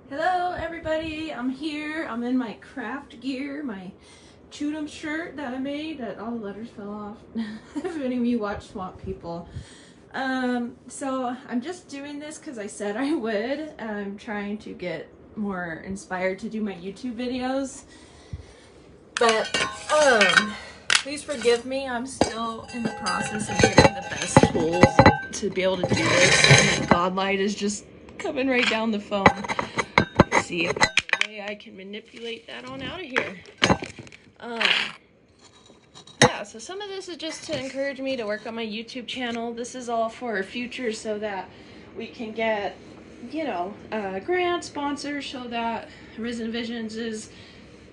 Hello everybody, I'm here. I'm in my craft gear, my Chewdum shirt that I made that all the letters fell off. If any of you watch Swamp People. So I'm just doing this because I said I would. I'm trying to get more inspired to do my YouTube videos. But please forgive me, I'm still in the process of getting the best tools to be able to do this. And Godlight is just coming right down the phone. See if there's a way I can manipulate that on out of here. Yeah, so some of this is just to encourage me to work on my YouTube channel. This is all for future so that we can get, you know, grant sponsors so that Risen Visions is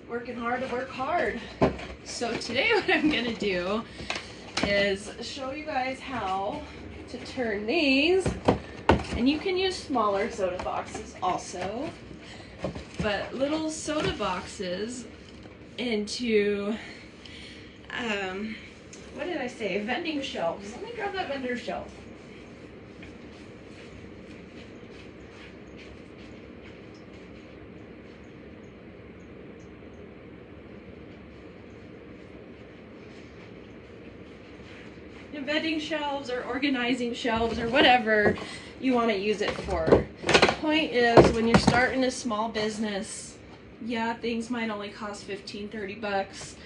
working hard to work hard. So today what I'm gonna do is show you guys how to turn these, and you can use smaller soda boxes also, but little soda boxes into, what did I say? Vending shelves. Let me grab that vendor shelf. Vending shelves or organizing shelves or whatever you want to use it for. The point is, when you're starting a small business, yeah, things might only cost 15, 30 bucks,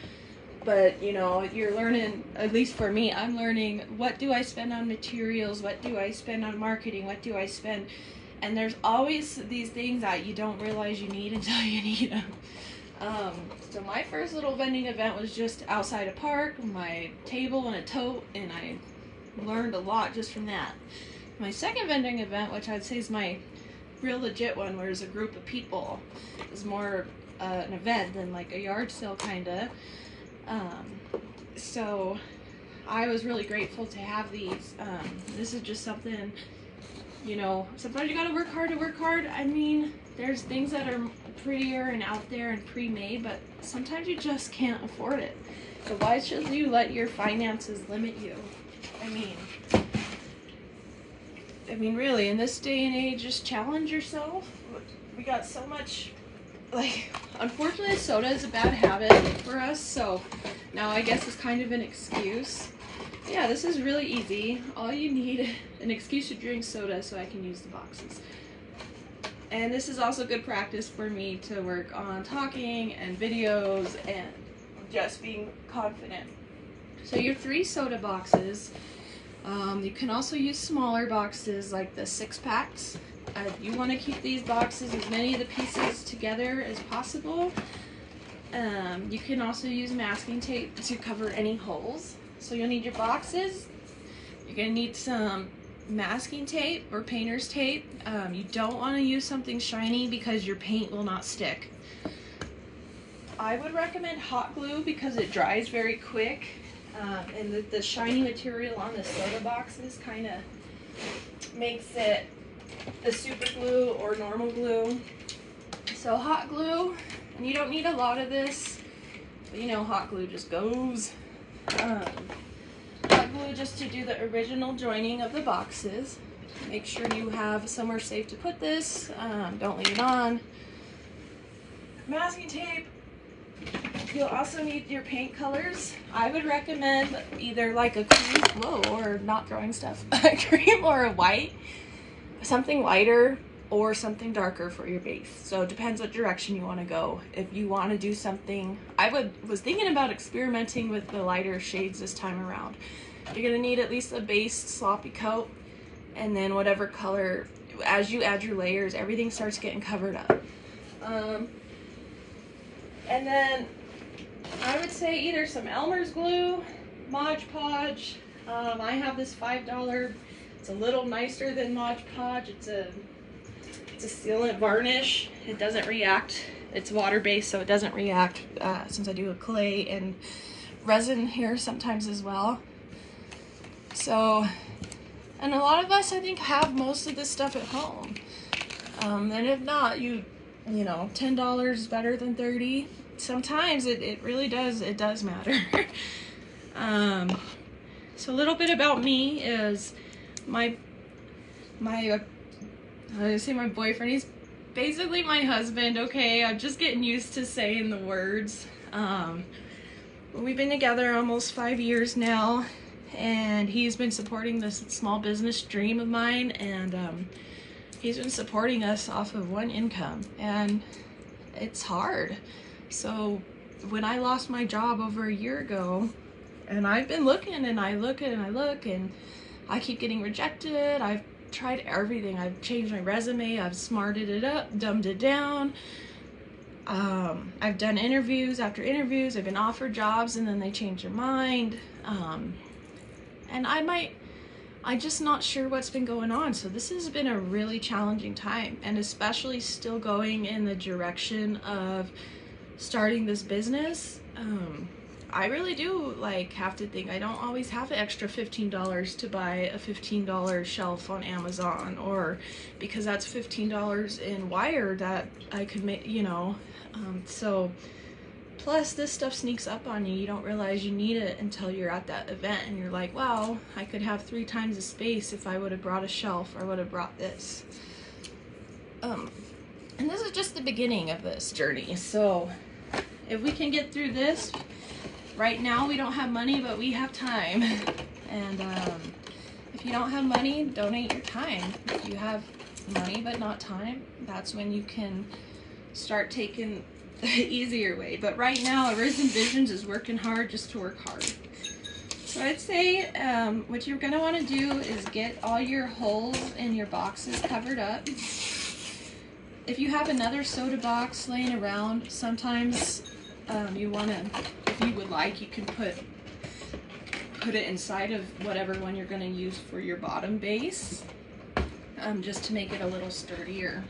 but you know, you're learning, at least for me, I'm learning what do I spend on materials, what do I spend on marketing, what do I spend, and there's always these things that you don't realize you need until you need them. So my first little vending event was just outside a park, my table and a tote, and I learned a lot just from that. My second vending event, which I'd say is my real legit one, where there's a group of people, is more an event than like a yard sale kinda. So I was really grateful to have these. This is just something, you know, sometimes you gotta work hard to work hard. I mean, there's things that are prettier and out there and pre-made, but sometimes you just can't afford it. So why should you let your finances limit you? I mean, really, in this day and age, just challenge yourself. We got so much, like, unfortunately, soda is a bad habit for us, so now I guess it's kind of an excuse. Yeah, this is really easy. All you need an excuse to drink soda so I can use the boxes. And this is also good practice for me to work on talking and videos and just being confident. So your 3 soda boxes, you can also use smaller boxes like the 6-packs. You want to keep these boxes, as many of the pieces together as possible. You can also use masking tape to cover any holes. So you'll need your boxes. You're going to need some masking tape or painter's tape. You don't want to use something shiny because your paint will not stick. I would recommend hot glue because it dries very quick, and the shiny material on the soda boxes kind of makes it the super glue or normal glue. So hot glue, and you don't need a lot of this, but you know, hot glue just goes. Hot glue just to do the original joining of the boxes. Make sure you have somewhere safe to put this. Don't leave it on. Masking tape. You'll also need your paint colors. I would recommend either like a cream, or not throwing stuff, a cream or a white, something lighter or something darker for your base. So it depends what direction you want to go. If you want to do something, was thinking about experimenting with the lighter shades this time around. You're gonna need at least a base sloppy coat, and then whatever color, as you add your layers, everything starts getting covered up. And then I would say either some Elmer's glue, Mod Podge. I have this $5. It's a little nicer than Mod Podge. It's a sealant varnish. It doesn't react. It's water-based, so it doesn't react, since I do a clay and resin here sometimes as well. So, and a lot of us, I think, have most of this stuff at home. And if not, you know, $10 is better than 30. Sometimes it really does, it does matter. So a little bit about me is my boyfriend, he's basically my husband, okay? I'm just getting used to saying the words. We've been together almost 5 years now, and he's been supporting this small business dream of mine, and he's been supporting us off of one income, and it's hard. So when I lost my job over a year ago, and I've been looking and I look and I look and I keep getting rejected. I've tried everything. I've changed my resume. I've smarted it up, dumbed it down. I've done interviews after interviews. I've been offered jobs and then they change their mind. And I'm just not sure what's been going on. So this has been a really challenging time, and especially still going in the direction of starting this business. I really do like have to think I don't always have an extra $15 to buy a $15 shelf on Amazon, or because that's $15 in wire that I could make, you know. So plus this stuff sneaks up on you. You don't realize you need it until you're at that event and you're like, wow, I could have 3 times the space if I would have brought a shelf or would have brought this. And this is just the beginning of this journey. So if we can get through this, right now we don't have money, but we have time. And if you don't have money, donate your time. If you have money but not time, that's when you can start taking the easier way. But right now, Arisen Visions is working hard just to work hard. So I'd say what you're going to want to do is get all your holes in your boxes covered up. If you have another soda box laying around, sometimes you want to, if you would like, you can put it inside of whatever one you're going to use for your bottom base, just to make it a little sturdier.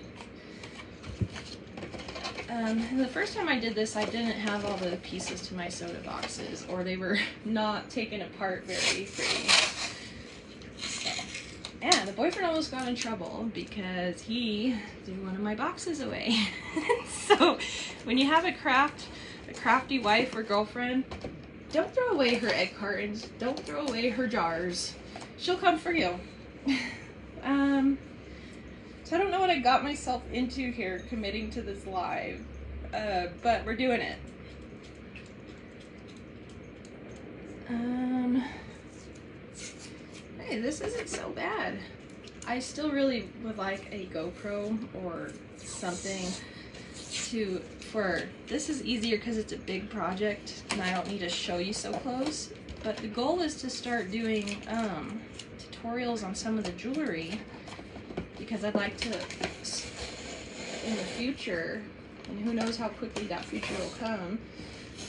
And the first time I did this, I didn't have all the pieces to my soda boxes, or they were not taken apart very pretty. So, yeah, the boyfriend almost got in trouble because he threw one of my boxes away. So when you have a crafty wife or girlfriend, don't throw away her egg cartons, don't throw away her jars. She'll come for you. So I don't know what I got myself into here committing to this live, but we're doing it. Hey, this isn't so bad. I still really would like a GoPro or something this is easier because it's a big project and I don't need to show you so close. But the goal is to start doing tutorials on some of the jewelry, because I'd like to, in the future, and who knows how quickly that future will come,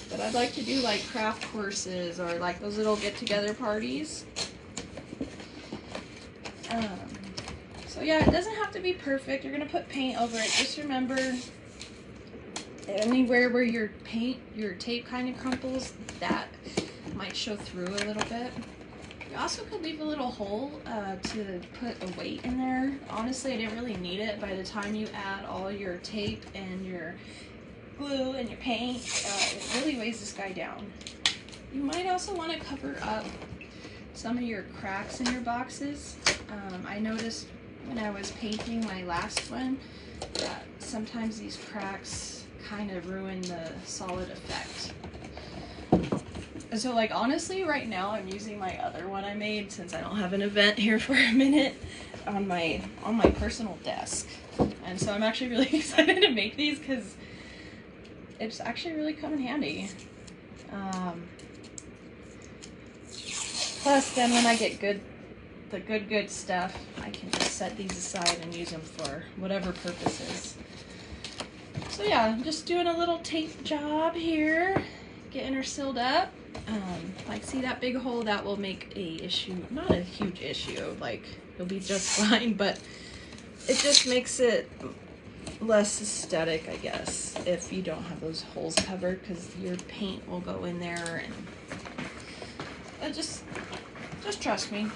but I'd like to do like craft courses or like those little get-together parties. So yeah, it doesn't have to be perfect. You're gonna put paint over it. Just remember, anywhere where your tape kind of crumples, that might show through a little bit. You also could leave a little hole to put a weight in there. Honestly, I didn't really need it. By the time you add all your tape and your glue and your paint, it really weighs this guy down. You might also want to cover up some of your cracks in your boxes. I noticed when I was painting my last one that sometimes these cracks kind of ruin the solid effect. So like honestly right now I'm using my other one I made, since I don't have an event here for a minute, on my personal desk. And so I'm actually really excited to make these because it's actually really come in handy. Plus then when I get the good stuff, I can just set these aside and use them for whatever purposes. So yeah, I'm just doing a little tape job here, getting her sealed up. Like see that big hole, that will make a issue, not a huge issue, like it'll be just fine, but it just makes it less aesthetic, I guess, if you don't have those holes covered, because your paint will go in there, and just trust me.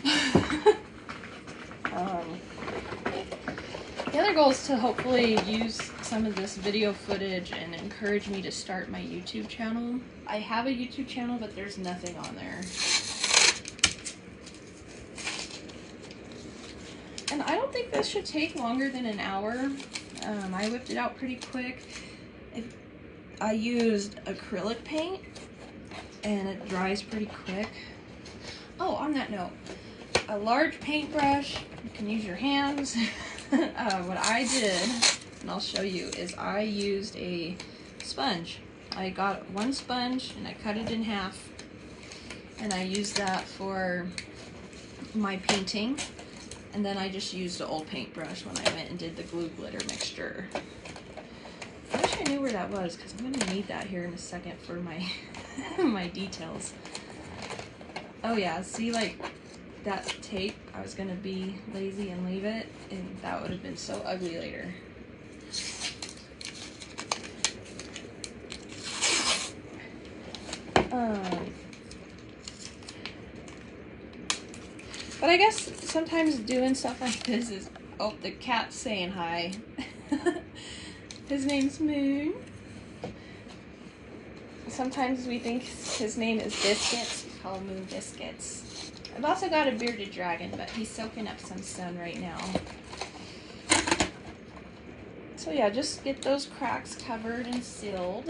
The other goal is to hopefully use some of this video footage and encourage me to start my YouTube channel. I have a YouTube channel, but there's nothing on there. And I don't think this should take longer than an hour. I whipped it out pretty quick. I used acrylic paint and it dries pretty quick. Oh, on that note, a large paintbrush, you can use your hands. What I did, and I'll show you, is I used a sponge. I got one sponge and I cut it in half, and I used that for my painting, and then I just used an old paintbrush when I went and did the glue glitter mixture. I wish I knew where that was, because I'm going to need that here in a second for my my details. Oh yeah, see, like that tape, I was going to be lazy and leave it, and that would have been so ugly later. But I guess sometimes doing stuff like this is, oh, the cat's saying hi. His name's Moon. Sometimes we think his name is Biscuits. We call him Moon Biscuits. I've also got a bearded dragon, but he's soaking up some sun right now. So yeah, just get those cracks covered and sealed.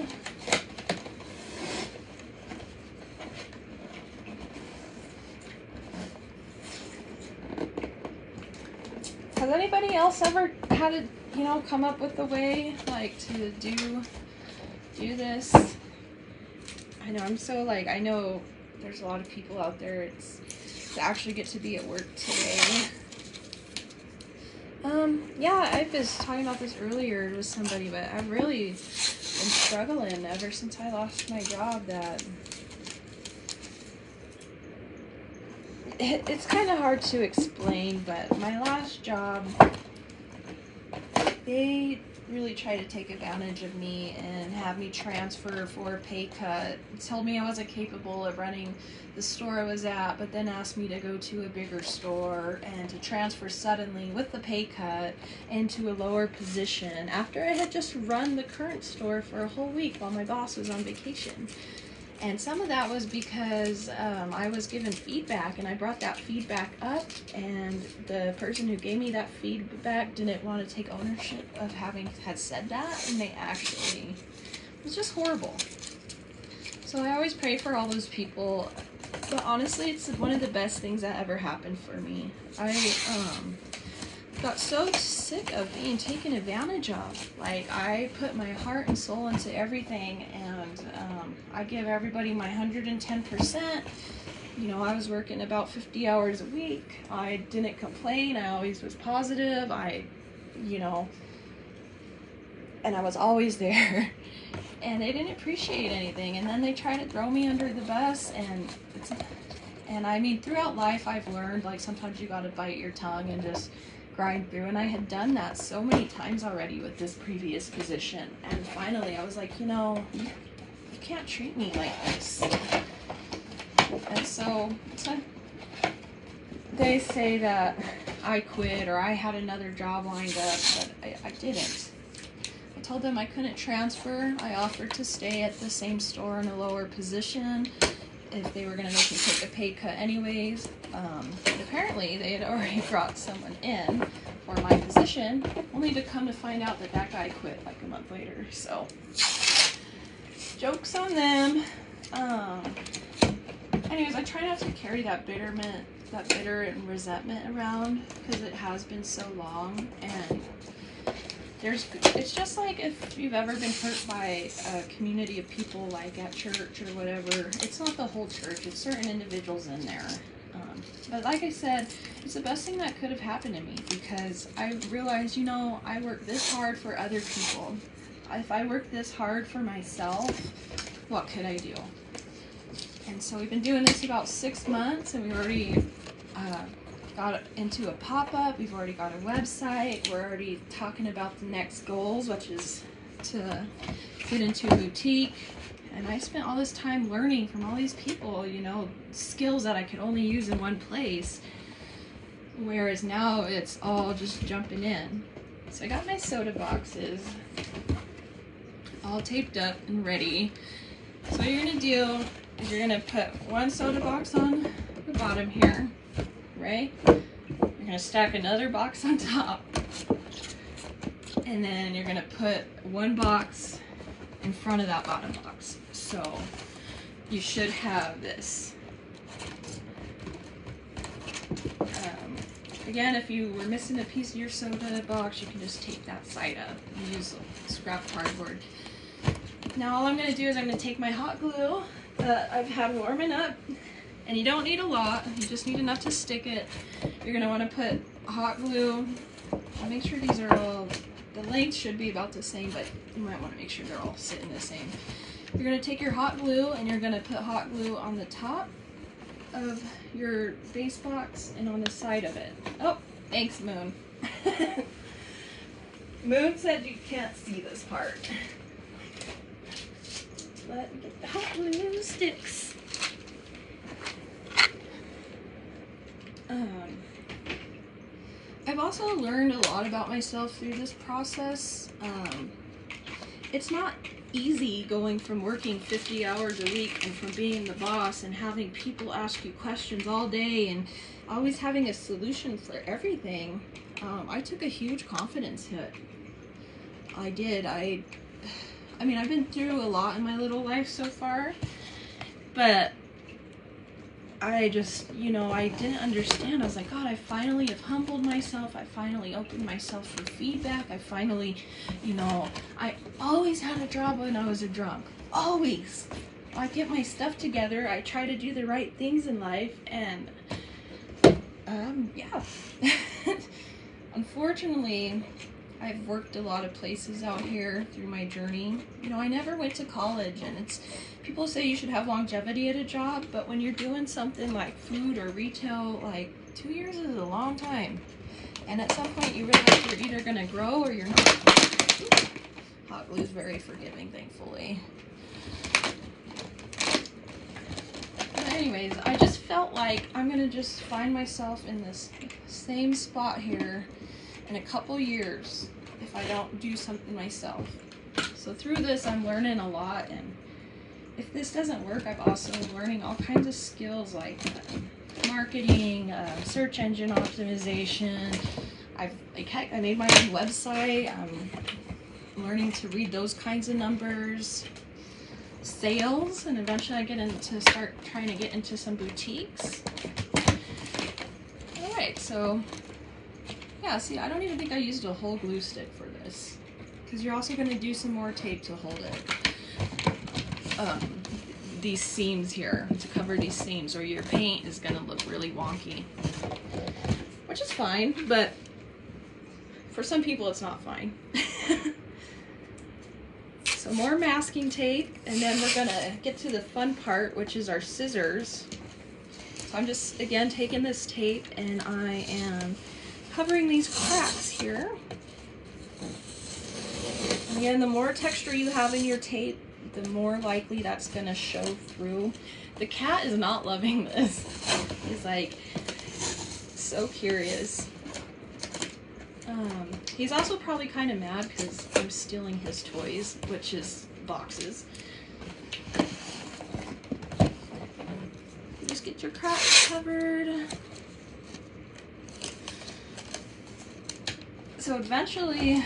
Has anybody else ever had to, you know, come up with a way like to do this? I know, I'm so like, I know there's a lot of people out there to actually get to be at work today. Yeah, I was talking about this earlier with somebody, but I've really been struggling ever since I lost my job. That it's kind of hard to explain, but my last job, they really tried to take advantage of me and have me transfer for a pay cut. Told me I wasn't capable of running the store I was at, but then asked me to go to a bigger store and to transfer suddenly with the pay cut into a lower position after I had just run the current store for a whole week while my boss was on vacation. And some of that was because I was given feedback, and I brought that feedback up, and the person who gave me that feedback didn't want to take ownership of having had said that, and they actually, it was just horrible. So I always pray for all those people, but honestly, it's one of the best things that ever happened for me. I got so sick of being taken advantage of. Like, I put my heart and soul into everything, and I give everybody my 110%. You know, I was working about 50 hours a week. I didn't complain. I always was positive. You know, and I was always there. And they didn't appreciate anything. And then they try to throw me under the bus, and I mean, throughout life I've learned, like, sometimes you gotta bite your tongue and just grind through, and I had done that so many times already with this previous position, and finally I was like, you know, you can't treat me like this. And so they say that I quit or I had another job lined up, but I didn't. I told them I couldn't transfer. I offered to stay at the same store in a lower position if they were going to make me take a pay cut anyways. But apparently they had already brought someone in for my position, only to come to find out that that guy quit like a month later. So, joke's on them. Anyways, I try not to carry that bitter and resentment around, because it has been so long, and it's just like if you've ever been hurt by a community of people, like at church or whatever. It's not the whole church, it's certain individuals in there. But like I said, it's the best thing that could have happened to me, because I realized, you know, I work this hard for other people. If I work this hard for myself, what could I do? And so we've been doing this about 6 months, and we already got into a pop-up. We've already got a website. We're already talking about the next goals, which is to get into a boutique. And I spent all this time learning from all these people, you know, skills that I could only use in one place, whereas now it's all just jumping in. So I got my soda boxes all taped up and ready. So what you're gonna do is you're gonna put one soda box on the bottom here, right? You're gonna stack another box on top, and then you're gonna put one box in front of that bottom box. So you should have this. Again, if you were missing a piece of your soda box, you can just tape that side up and use scrap cardboard. Now all I'm going to do is I'm going to take my hot glue that I've had warming up, and you don't need a lot, you just need enough to stick it. You're going to want to put hot glue. I'll make sure these are all, the length should be about the same, but you might want to make sure they're all sitting the same. You're going to take your hot glue and you're going to put hot glue on the top of your base box and on the side of it. Oh, thanks, Moon. Moon said you can't see this part. Let me get the hot glue sticks. I've also learned a lot about myself through this process. It's not easy going from working 50 hours a week and from being the boss and having people ask you questions all day and always having a solution for everything. I took a huge confidence hit. I did. I mean, I've been through a lot in my little life so far, but I just, you know, I didn't understand. I was like, God, I finally have humbled myself. I finally opened myself for feedback. I finally, you know, I always had a job when I was a drunk. Always. I get my stuff together. I try to do the right things in life. And, yeah. Unfortunately, I've worked a lot of places out here through my journey. You know, I never went to college, and it's, people say you should have longevity at a job, but when you're doing something like food or retail, like 2 years is a long time. And at some point you realize you're either gonna grow or you're not. Hot glue is very forgiving, thankfully. But anyways, I just felt like I'm gonna just find myself in this same spot here in a couple years if I don't do something myself. So through this I'm learning a lot, and if this doesn't work, I've also been learning all kinds of skills like marketing, search engine optimization. I made my own website. I'm learning to read those kinds of numbers, sales, and eventually I get into start trying to get into some boutiques. All right, so yeah, see, I don't even think I used a whole glue stick for this, because you're also going to do some more tape to hold it. These seams here, to cover these seams, or your paint is going to look really wonky, which is fine, but for some people it's not fine. So more masking tape, and then we're going to get to the fun part, which is our scissors. So I'm just, again, taking this tape and I am covering these cracks here. And again, the more texture you have in your tape, the more likely that's going to show through. The cat is not loving this. He's like so curious. He's also probably kind of mad because I'm stealing his toys, which is boxes. Just get your cracks covered. So eventually,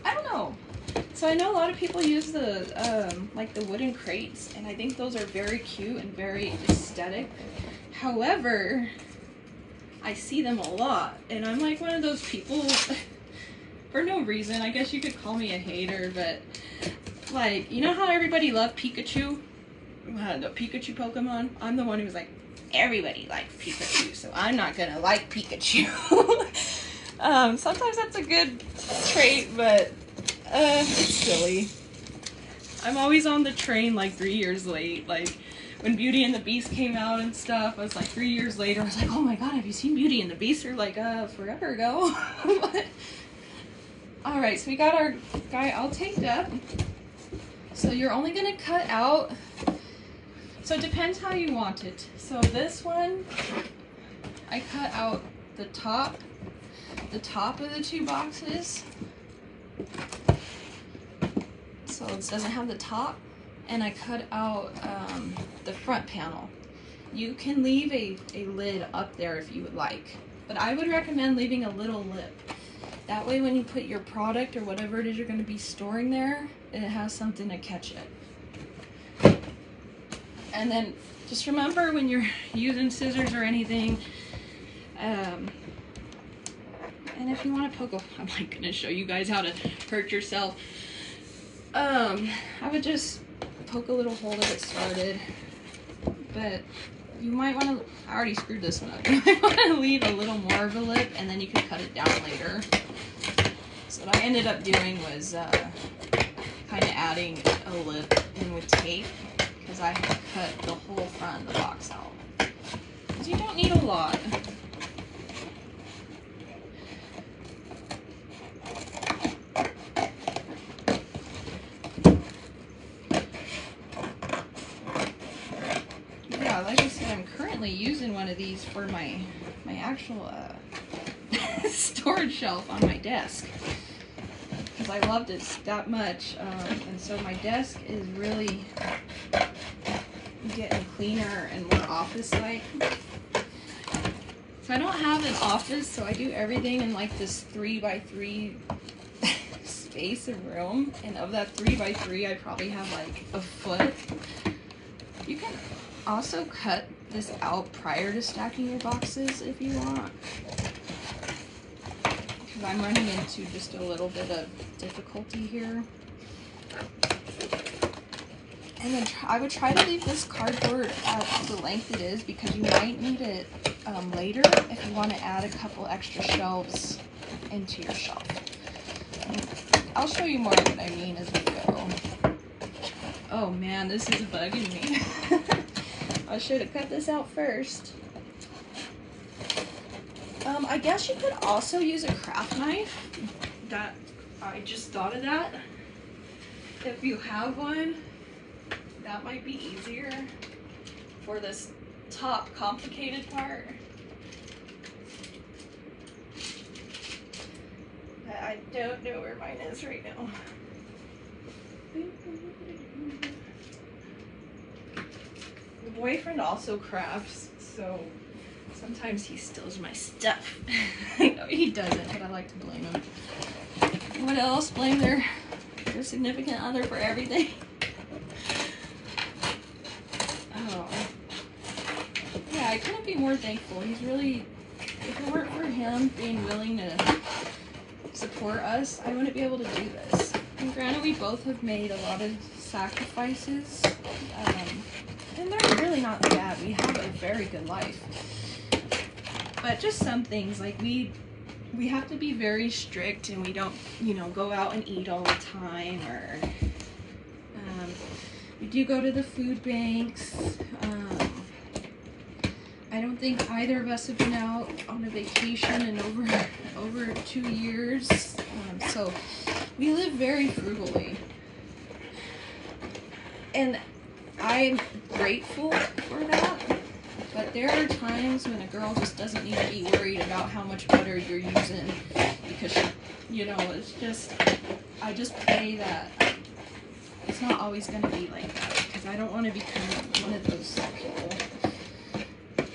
I don't know. So I know a lot of people use the like the wooden crates, and I think those are very cute and very aesthetic. However, I see them a lot, and I'm like one of those people, for no reason. I guess you could call me a hater, but like, you know how everybody loved Pikachu? The Pikachu Pokemon? I'm the one who's like, everybody likes Pikachu, so I'm not gonna like Pikachu. Sometimes that's a good trait, but it's silly. I'm always on the train like 3 years late. Like when Beauty and the Beast came out and stuff, I was like 3 years later, I was like, oh my god, have you seen Beauty and the Beast? Or like, forever ago. Alright, so we got our guy all taped up. So you're only gonna cut out, so it depends how you want it. So this one, I cut out the top of the two boxes. So it doesn't have the top, and I cut out the front panel. You can leave a lid up there if you would like, but I would recommend leaving a little lip. That way when you put your product or whatever it is you're going to be storing there, it has something to catch it. And then just remember when you're using scissors or anything, and if you want to poke, I'm like going to show you guys how to hurt yourself. I would just poke a little hole to get started, but you might want to, I already screwed this one up, you might want to leave a little more of a lip and then you can cut it down later. So what I ended up doing was kind of adding a lip in with tape, because I had cut the whole front of the box out. Because you don't need a lot. Yeah, like I said, I'm currently using one of these for my actual storage shelf on my desk, because I loved it that much, and so my desk is really getting cleaner and more office-like. So I don't have an office, so I do everything in like this 3x3 space and room, and of that 3x3 I probably have like a foot. You can also cut this out prior to stacking your boxes if you want, because I'm running into just a little bit of difficulty here. And then I would try to leave this cardboard at the length it is, because you might need it later if you want to add a couple extra shelves into your shelf. I'll show you more of what I mean as we go. Oh man, this is bugging me. I should have cut this out first. I guess you could also use a craft knife. That, I just thought of that. If you have one, that might be easier for this top complicated part. But I don't know where mine is right now. The boyfriend also crafts, so sometimes he steals my stuff. No, he doesn't, but I like to blame him. What else? Blame their significant other for everything. Oh. Yeah, I couldn't be more thankful. He's really, if it weren't for him being willing to support us, I wouldn't be able to do this. And granted, we both have made a lot of sacrifices, and they're really not bad. We have a very good life. But just some things, like we have to be very strict, and we don't, you know, go out and eat all the time, or we do go to the food banks. I don't think either of us have been out on a vacation in over 2 years, so we live very frugally, and I'm grateful for that. But there are times when a girl just doesn't need to be worried about how much butter you're using, because you know, it's just, I just pray that it's not always going to be like that, because I don't want to become one of those people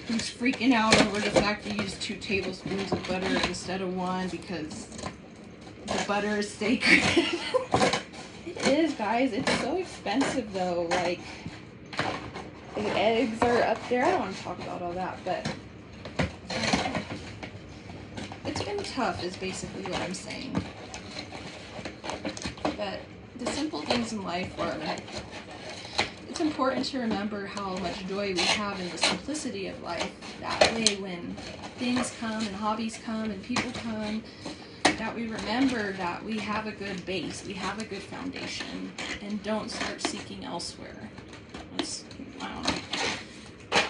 who's freaking out over the fact to use 2 tablespoons of butter instead of 1 because the butter is sacred. It is, guys. It's so expensive though. Like, the eggs are up there. I don't want to talk about all that, but it's been tough is basically what I'm saying. But the simple things in life are, it's important to remember how much joy we have in the simplicity of life. That way when things come and hobbies come and people come, that we remember that we have a good base, we have a good foundation, and don't start seeking elsewhere. I don't know.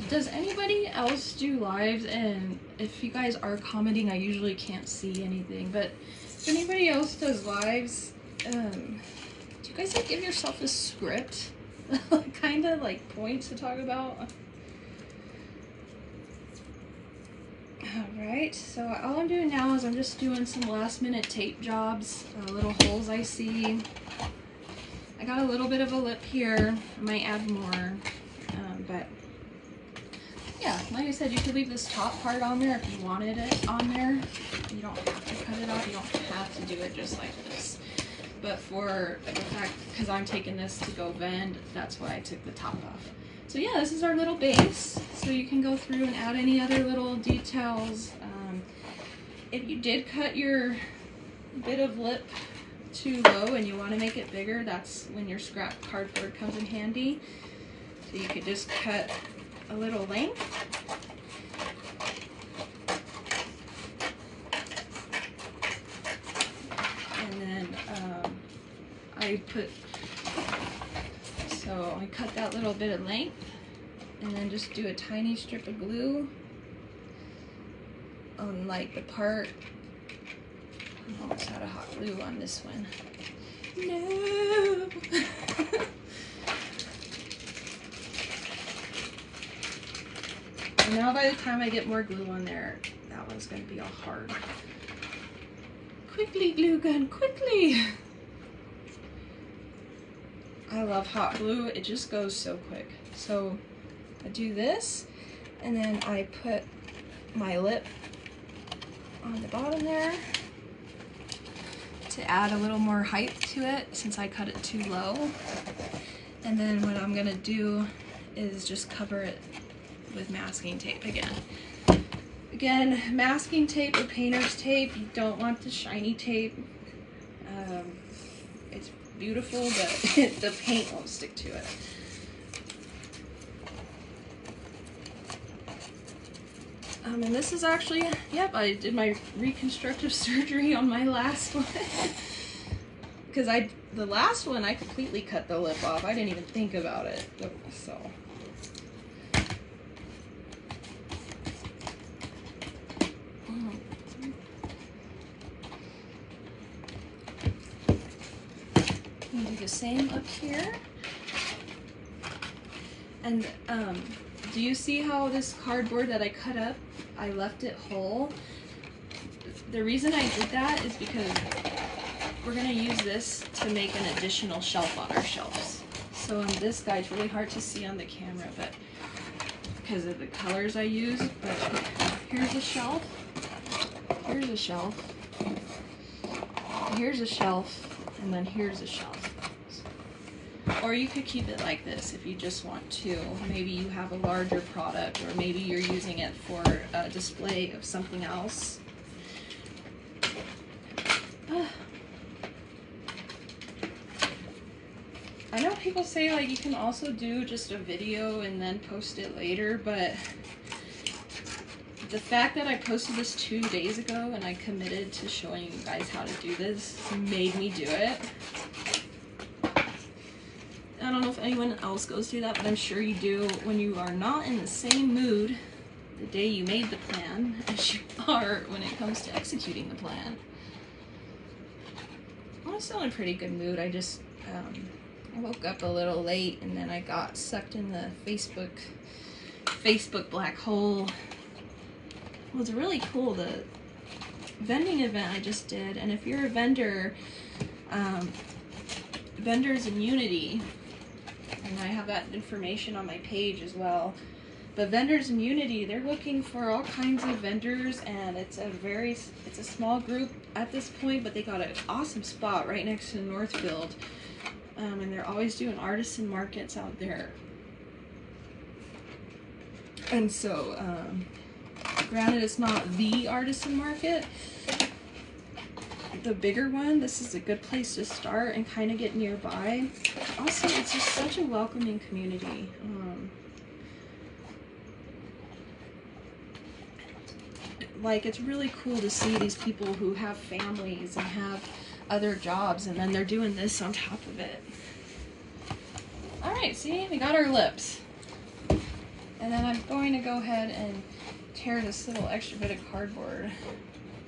Does anybody else do lives? And if you guys are commenting, I usually can't see anything, but if anybody else does lives, do you guys like give yourself a script? Kind of like points to talk about? Alright, so all I'm doing now is I'm just doing some last minute tape jobs, little holes I see. I got a little bit of a lip here. I might add more, but yeah, like I said, you could leave this top part on there if you wanted it on there. You don't have to cut it off. You don't have to do it just like this. But for the fact, because I'm taking this to go vend, that's why I took the top off. So yeah, this is our little base. So you can go through and add any other little details. If you did cut your bit of lip too low and you want to make it bigger, that's when your scrap cardboard comes in handy. So you could just cut a little length. And then I cut that little bit of length and then just do a tiny strip of glue on like the part. I'm almost out of hot glue on this one. No. And now by the time I get more glue on there, that one's going to be all hard. Quickly, glue gun, quickly! I love hot glue. It just goes so quick. So I do this, and then I put my lip on the bottom there to add a little more height to it since I cut it too low. And then what I'm gonna do is just cover it with masking tape again. Again, masking tape or painter's tape, you don't want the shiny tape. It's beautiful, but the paint won't stick to it. And this is actually, yep, I did my reconstructive surgery on my last one. Because the last one, I completely cut the lip off. I didn't even think about it, so. You do the same up here. And do you see how this cardboard that I cut up, I left it whole? The reason I did that is because we're gonna use this to make an additional shelf on our shelves. So this guy, it's really hard to see on the camera, but because of the colors I use, but here's a shelf, here's a shelf, here's a shelf, and then here's a shelf. Or you could keep it like this if you just want to. Maybe you have a larger product, or maybe you're using it for a display of something else. I know people say like you can also do just a video and then post it later, but the fact that I posted this 2 days ago and I committed to showing you guys how to do this made me do it. I don't know if anyone else goes through that, but I'm sure you do when you are not in the same mood the day you made the plan as you are when it comes to executing the plan. I'm still in a pretty good mood. I just I woke up a little late and then I got sucked in the Facebook black hole. It was really cool, the vending event I just did, and if you're a vendor, Vendors in Unity, and I have that information on my page as well. But Vendors in Unity, they're looking for all kinds of vendors, and it's a small group at this point, but they got an awesome spot right next to Northfield, and they're always doing artisan markets out there. And so, granted, it's not the artisan market, the bigger one, this is a good place to start and kind of get nearby. Also, it's just such a welcoming community. Like, it's really cool to see these people who have families and have other jobs, and then they're doing this on top of it. Alright, see, we got our lips. And then I'm going to go ahead and tear this little extra bit of cardboard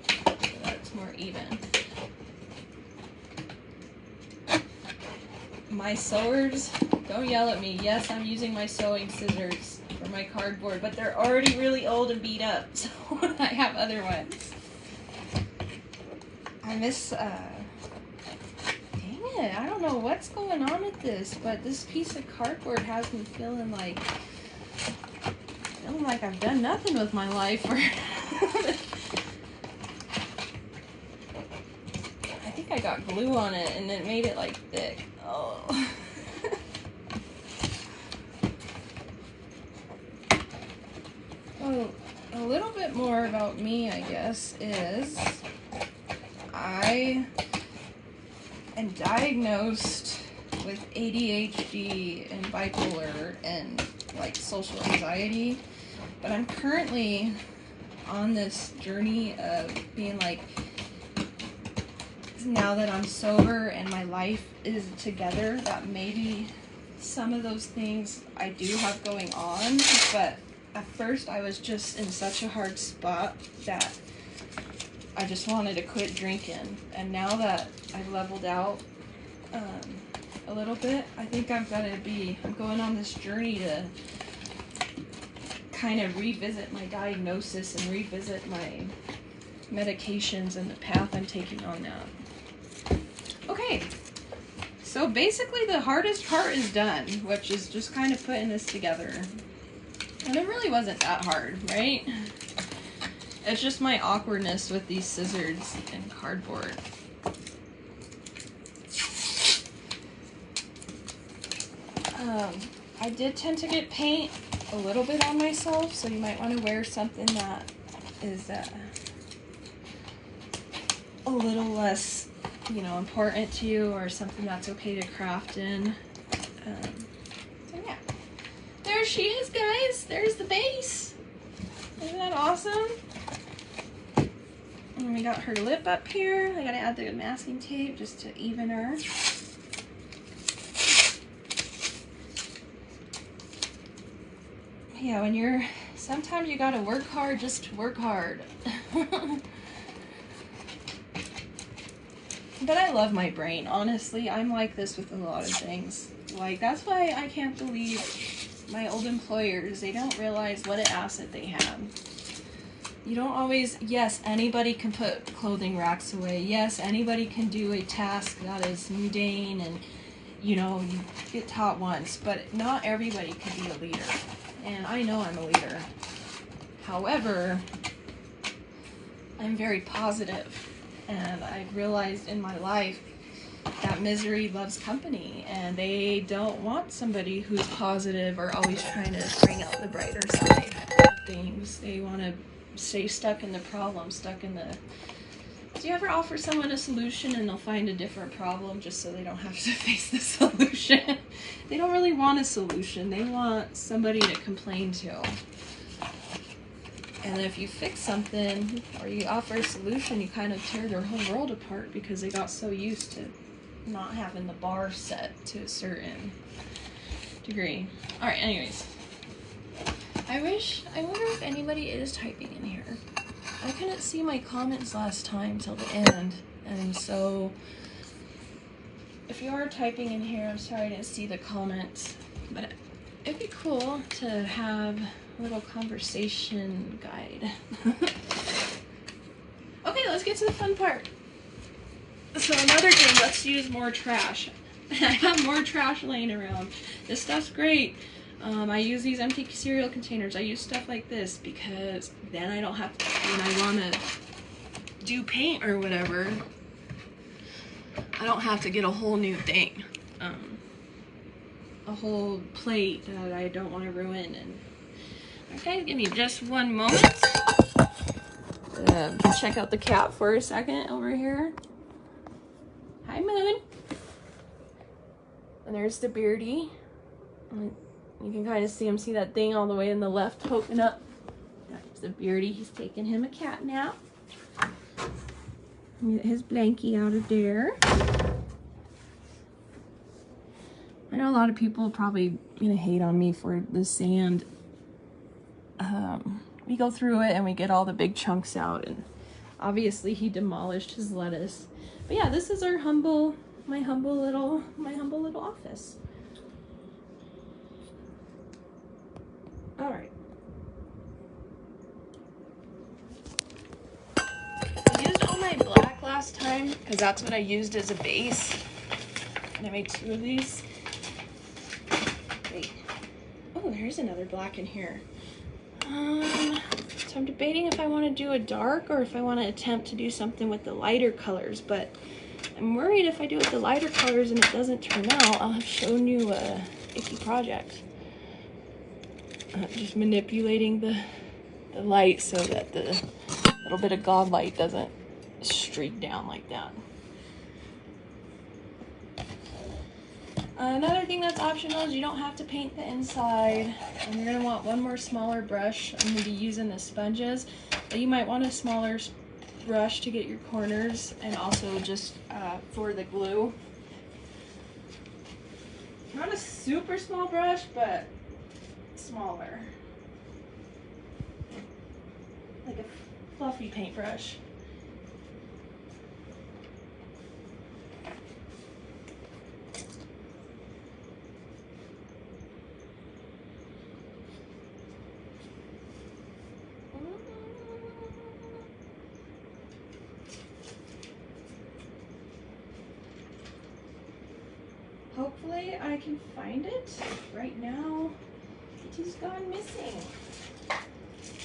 so that it's more even. My sewers, don't yell at me. Yes, I'm using my sewing scissors for my cardboard, but they're already really old and beat up, so I have other ones. I miss, dang it, I don't know what's going on with this, but this piece of cardboard has me feeling feeling like I've done nothing with my life. I think I got glue on it and it made it like thick. Oh. Well, a little bit more about me, I guess, is I am diagnosed with ADHD and bipolar and like social anxiety, but I'm currently on this journey of being like, now that I'm sober and my life is together, that maybe some of those things I do have going on, but at first I was just in such a hard spot that I just wanted to quit drinking. And now that I've leveled out a little bit, I think I'm going on this journey to kind of revisit my diagnosis and revisit my medications and the path I'm taking on that. Okay, so basically the hardest part is done, which is just kind of putting this together. And it really wasn't that hard, right? It's just my awkwardness with these scissors and cardboard. I did tend to get paint a little bit on myself, so you might want to wear something that is a little less, important to you, or something that's okay to craft in. So yeah. There she is, guys. There's the base. Isn't that awesome? And we got her lip up here. I gotta add the masking tape just to even her. Yeah, sometimes you gotta work hard just to work hard. But I love my brain, honestly. I'm like this with a lot of things. Like, that's why I can't believe my old employers, they don't realize what an asset they have. You don't always, yes, anybody can put clothing racks away. Yes, anybody can do a task that is mundane and, you get taught once, but not everybody can be a leader. And I know I'm a leader. However, I'm very positive, and I've realized in my life that misery loves company, and they don't want somebody who's positive or always trying to bring out the brighter side of things. They want to stay stuck in the problem, Do you ever offer someone a solution and they'll find a different problem just so they don't have to face the solution? They don't really want a solution. They want somebody to complain to. And if you fix something or you offer a solution, you kind of tear their whole world apart because they got so used to not having the bar set to a certain degree. All right, anyways. I wonder if anybody is typing in here. I couldn't see my comments last time till the end, and so if you are typing in here, I'm sorry I didn't see the comments, but it'd be cool to have a little conversation guide. Okay, let's get to the fun part. So another thing, let's use more trash. I have more trash laying around. This stuff's great. I use these empty cereal containers. I use stuff like this because then I don't have to, when I want to do paint or whatever, I don't have to get a whole new thing. A whole plate that I don't want to ruin. And okay, give me just one moment. Check out the cat for a second over here. Hi, Moon. And there's the beardy. You can kind of see him, see that thing all the way in the left poking up. That's the beardy. He's taking him a cat nap. Get his blankie out of there. I know a lot of people are probably gonna hate on me for the sand. We go through it and we get all the big chunks out, and obviously he demolished his lettuce. But yeah, this is our my humble little office. All right. I used all my black last time because that's what I used as a base, and I made 2 of these. Wait. Oh, there's another black in here. So I'm debating if I want to do a dark or if I want to attempt to do something with the lighter colors, but I'm worried if I do it with the lighter colors and it doesn't turn out, I'll have shown you a icky project. Just manipulating the light so that the little bit of god light doesn't streak down like that. Another thing that's optional is you don't have to paint the inside, and you're going to want one more smaller brush. I'm going to be using the sponges, but you might want a smaller brush to get your corners and also just for the glue. Not a super small brush, but smaller. Like a fluffy paintbrush. Hopefully I can find it. Right now, it has gone missing.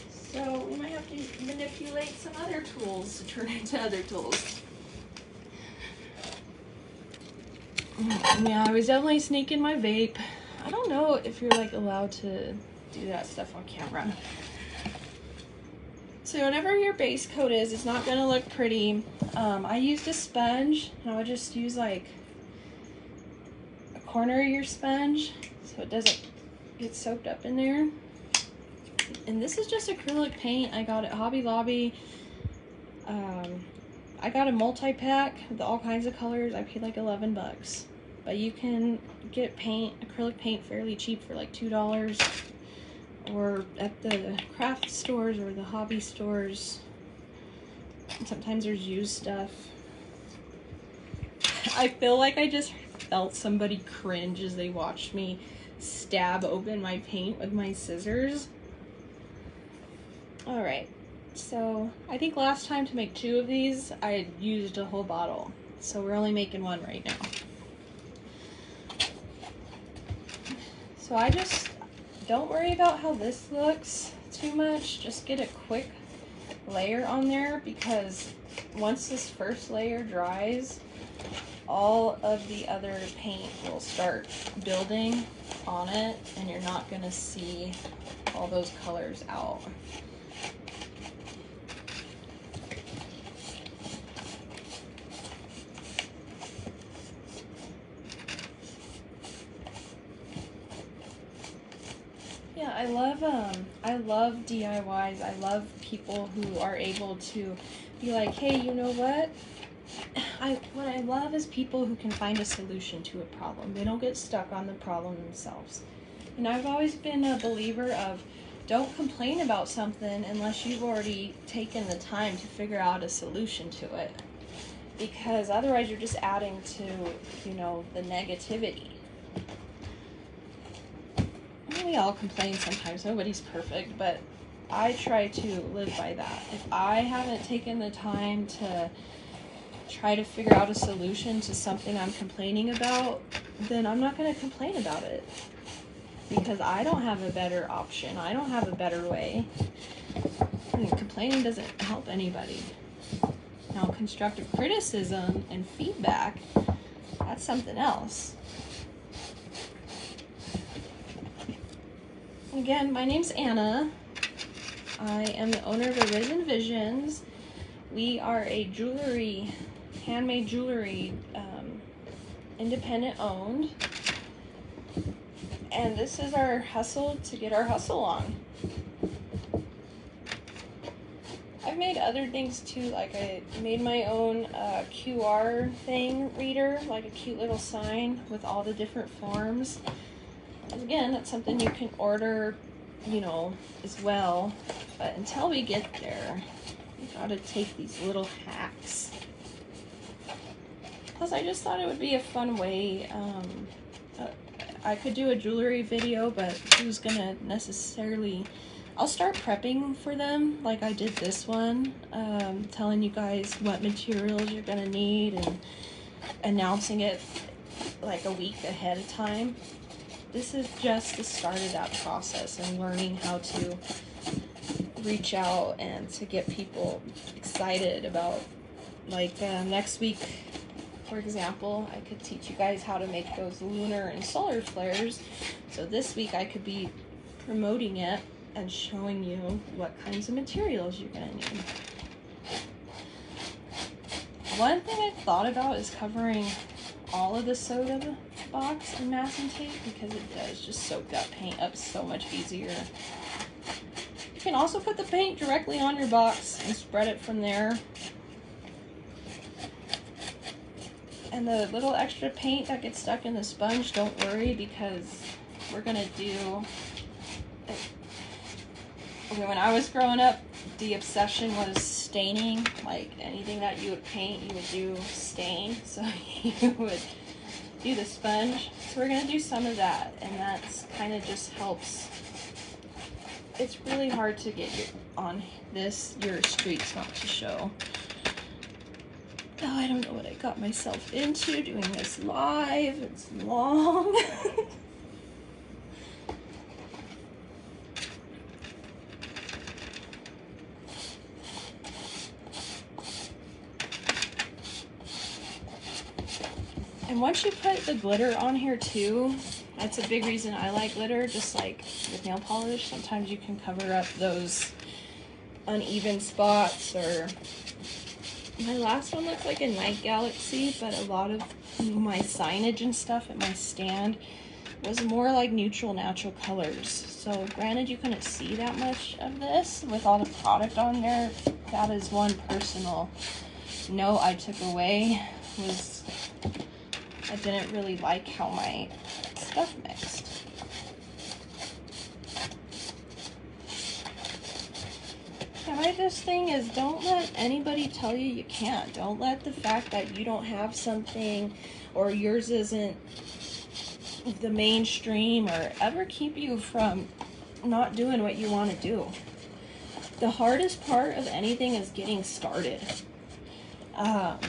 So we might have to manipulate some other tools to turn into other tools. Yeah, I was definitely sneaking my vape. I don't know if you're like allowed to do that stuff on camera. So whatever your base coat is, it's not gonna look pretty. I used a sponge, and I would just use like a corner of your sponge so it doesn't get soaked up in there. And this is just acrylic paint I got at Hobby Lobby. I got a multi-pack with all kinds of colors. I paid like 11 bucks. But you can get acrylic paint fairly cheap for like $2, or at the craft stores or the hobby stores. And sometimes there's used stuff. I feel like I just felt somebody cringe as they watched me stab open my paint with my scissors. All right, so I think last time to make 2 of these, I had used a whole bottle. So we're only making 1 right now. So I just don't worry about how this looks too much. Just get a quick layer on there, because once this first layer dries, all of the other paint will start building on it, and you're not gonna see all those colors out. Yeah, I love DIYs. I love people who are able to be like, hey, you know what? What I love is people who can find a solution to a problem. They don't get stuck on the problem themselves. And I've always been a believer of, don't complain about something unless you've already taken the time to figure out a solution to it. Because otherwise you're just adding to, you know, the negativity. We all complain sometimes, nobody's perfect, but I try to live by that. If I haven't taken the time to try to figure out a solution to something I'm complaining about, then I'm not going to complain about it. Because I don't have a better option. I don't have a better way. I mean, complaining doesn't help anybody. Now, constructive criticism and feedback, that's something else. Again, my name's Anna. I am the owner of Arisen Visions. We are a jewelry, handmade jewelry, independent owned. And this is our hustle to get our hustle on. I've made other things too, like I made my own QR thing reader, like a cute little sign with all the different forms. And again, that's something you can order, you know, as well. But until we get there, we gotta take these little hacks. Plus, I just thought it would be a fun way. I could do a jewelry video, but who's gonna necessarily... I'll start prepping for them, like I did this one, telling you guys what materials you're gonna need and announcing it like a week ahead of time. This is just the start of that process and learning how to reach out and to get people excited about, like, next week, for example, I could teach you guys how to make those lunar and solar flares. So this week I could be promoting it and showing you what kinds of materials you're gonna need. One thing I thought about is covering all of the soda box in masking tape, because it does just soak that paint up so much easier. You can also put the paint directly on your box and spread it from there. And the little extra paint that gets stuck in the sponge, don't worry, because we're gonna do, okay, when I was growing up, the obsession was staining. Like anything that you would paint, you would do stain. So you would do the sponge. So we're gonna do some of that, and that's kind of just helps. It's really hard to get your streaks not to show. Oh, I don't know what I got myself into doing this live. It's long. And once you put the glitter on here too, that's a big reason I like glitter. Just like with nail polish, sometimes you can cover up those uneven spots. Or my last one looked like a night galaxy, but a lot of my signage and stuff at my stand was more like neutral, natural colors. So granted, you couldn't see that much of this with all the product on there. That is one personal note I took away, was I didn't really like how my stuff mixed. Yeah, my biggest thing is don't let anybody tell you you can't. Don't let the fact that you don't have something or yours isn't the mainstream or ever keep you from not doing what you want to do. The hardest part of anything is getting started. And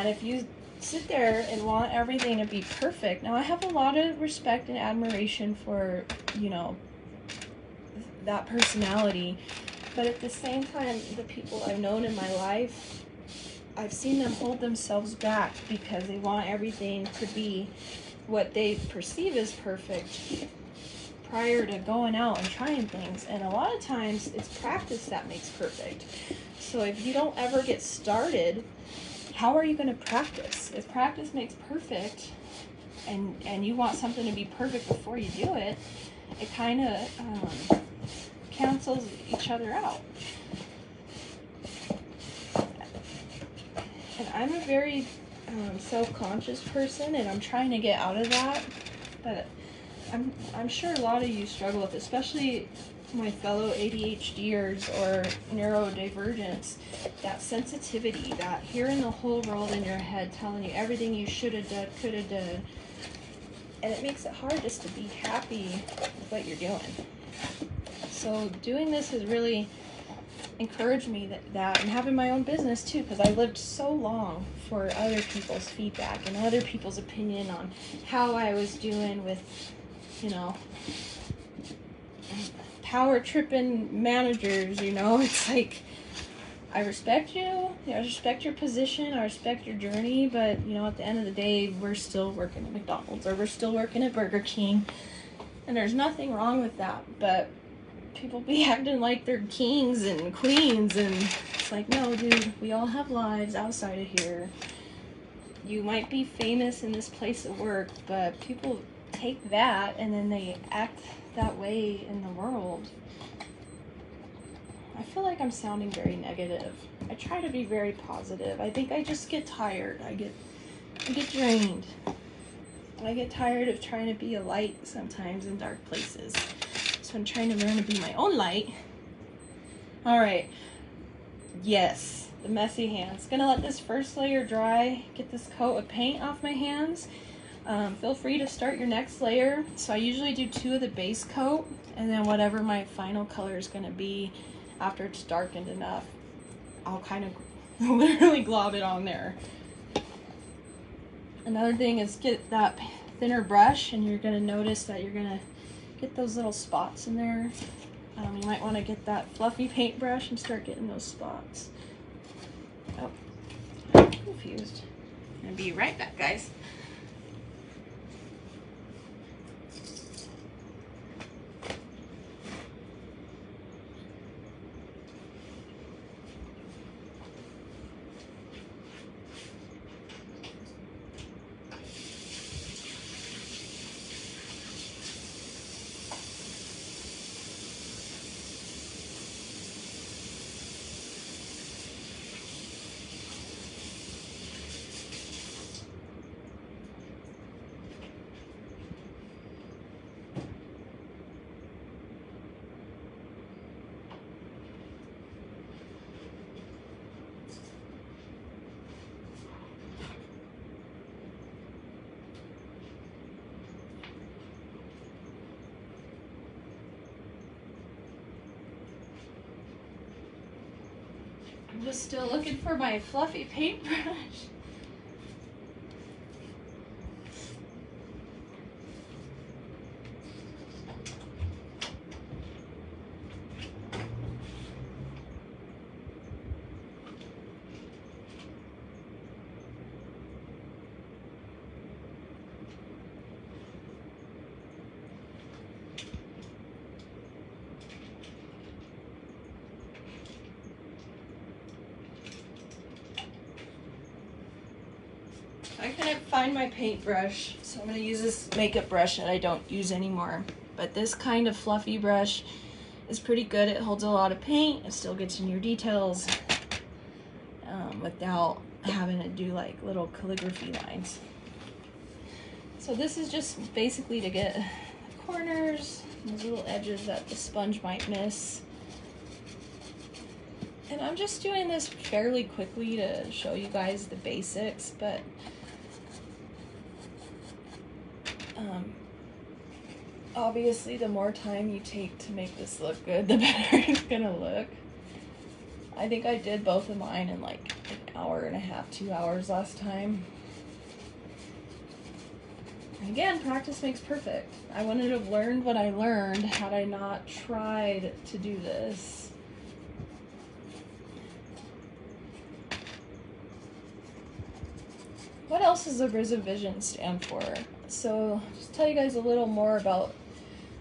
if you sit there and want everything to be perfect, now I have a lot of respect and admiration for, you know, that personality, but at the same time, the people I've known in my life, I've seen them hold themselves back because they want everything to be what they perceive as perfect prior to going out and trying things. And a lot of times it's practice that makes perfect. So if you don't ever get started, how are you going to practice? If practice makes perfect and you want something to be perfect before you do it, it kind of cancels each other out. And I'm a very self-conscious person, and I'm trying to get out of that, but I'm sure a lot of you struggle with, especially my fellow ADHDers or neurodivergents, that sensitivity, that hearing the whole world in your head telling you everything you should have done, could have done, and it makes it hard just to be happy with what you're doing. So doing this has really encouraged me that and having my own business too, because I lived so long for other people's feedback and other people's opinion on how I was doing with, you know, power tripping managers. You know, it's like, I respect you, I respect your position, I respect your journey, but you know, at the end of the day, we're still working at McDonald's or we're still working at Burger King, and there's nothing wrong with that. But people be acting like they're kings and queens, and it's like, no, dude, we all have lives outside of here. You might be famous in this place of work, but people take that and then they act that way in the world. I feel like I'm sounding very negative. I try to be very positive. I think I just get tired. I get drained. I get tired of trying to be a light sometimes in dark places. So I'm trying to learn to be my own light. All right. Yes, the messy hands. Gonna let this first layer dry, get this coat of paint off my hands. Feel free to start your next layer. So I usually do 2 of the base coat, and then whatever my final color is gonna be after it's darkened enough, I'll kind of literally glob it on there. Another thing is get that thinner brush, and you're gonna notice that you're gonna get those little spots in there. You might want to get that fluffy paintbrush and start getting those spots. Oh, I'm confused. I'm gonna be right back, guys. I'm just still looking for my fluffy paintbrush. I couldn't find my paintbrush, so I'm going to use this makeup brush that I don't use anymore. But this kind of fluffy brush is pretty good. It holds a lot of paint. It still gets in your details without having to do like little calligraphy lines. So this is just basically to get the corners, those little edges that the sponge might miss. And I'm just doing this fairly quickly to show you guys the basics, but obviously the more time you take to make this look good, the better it's gonna look. I think I did both of mine in like an hour and a half, 2 hours last time. And again, practice makes perfect. I wouldn't have learned what I learned had I not tried to do this. What else does the Risen Vision stand for? So, just tell you guys a little more about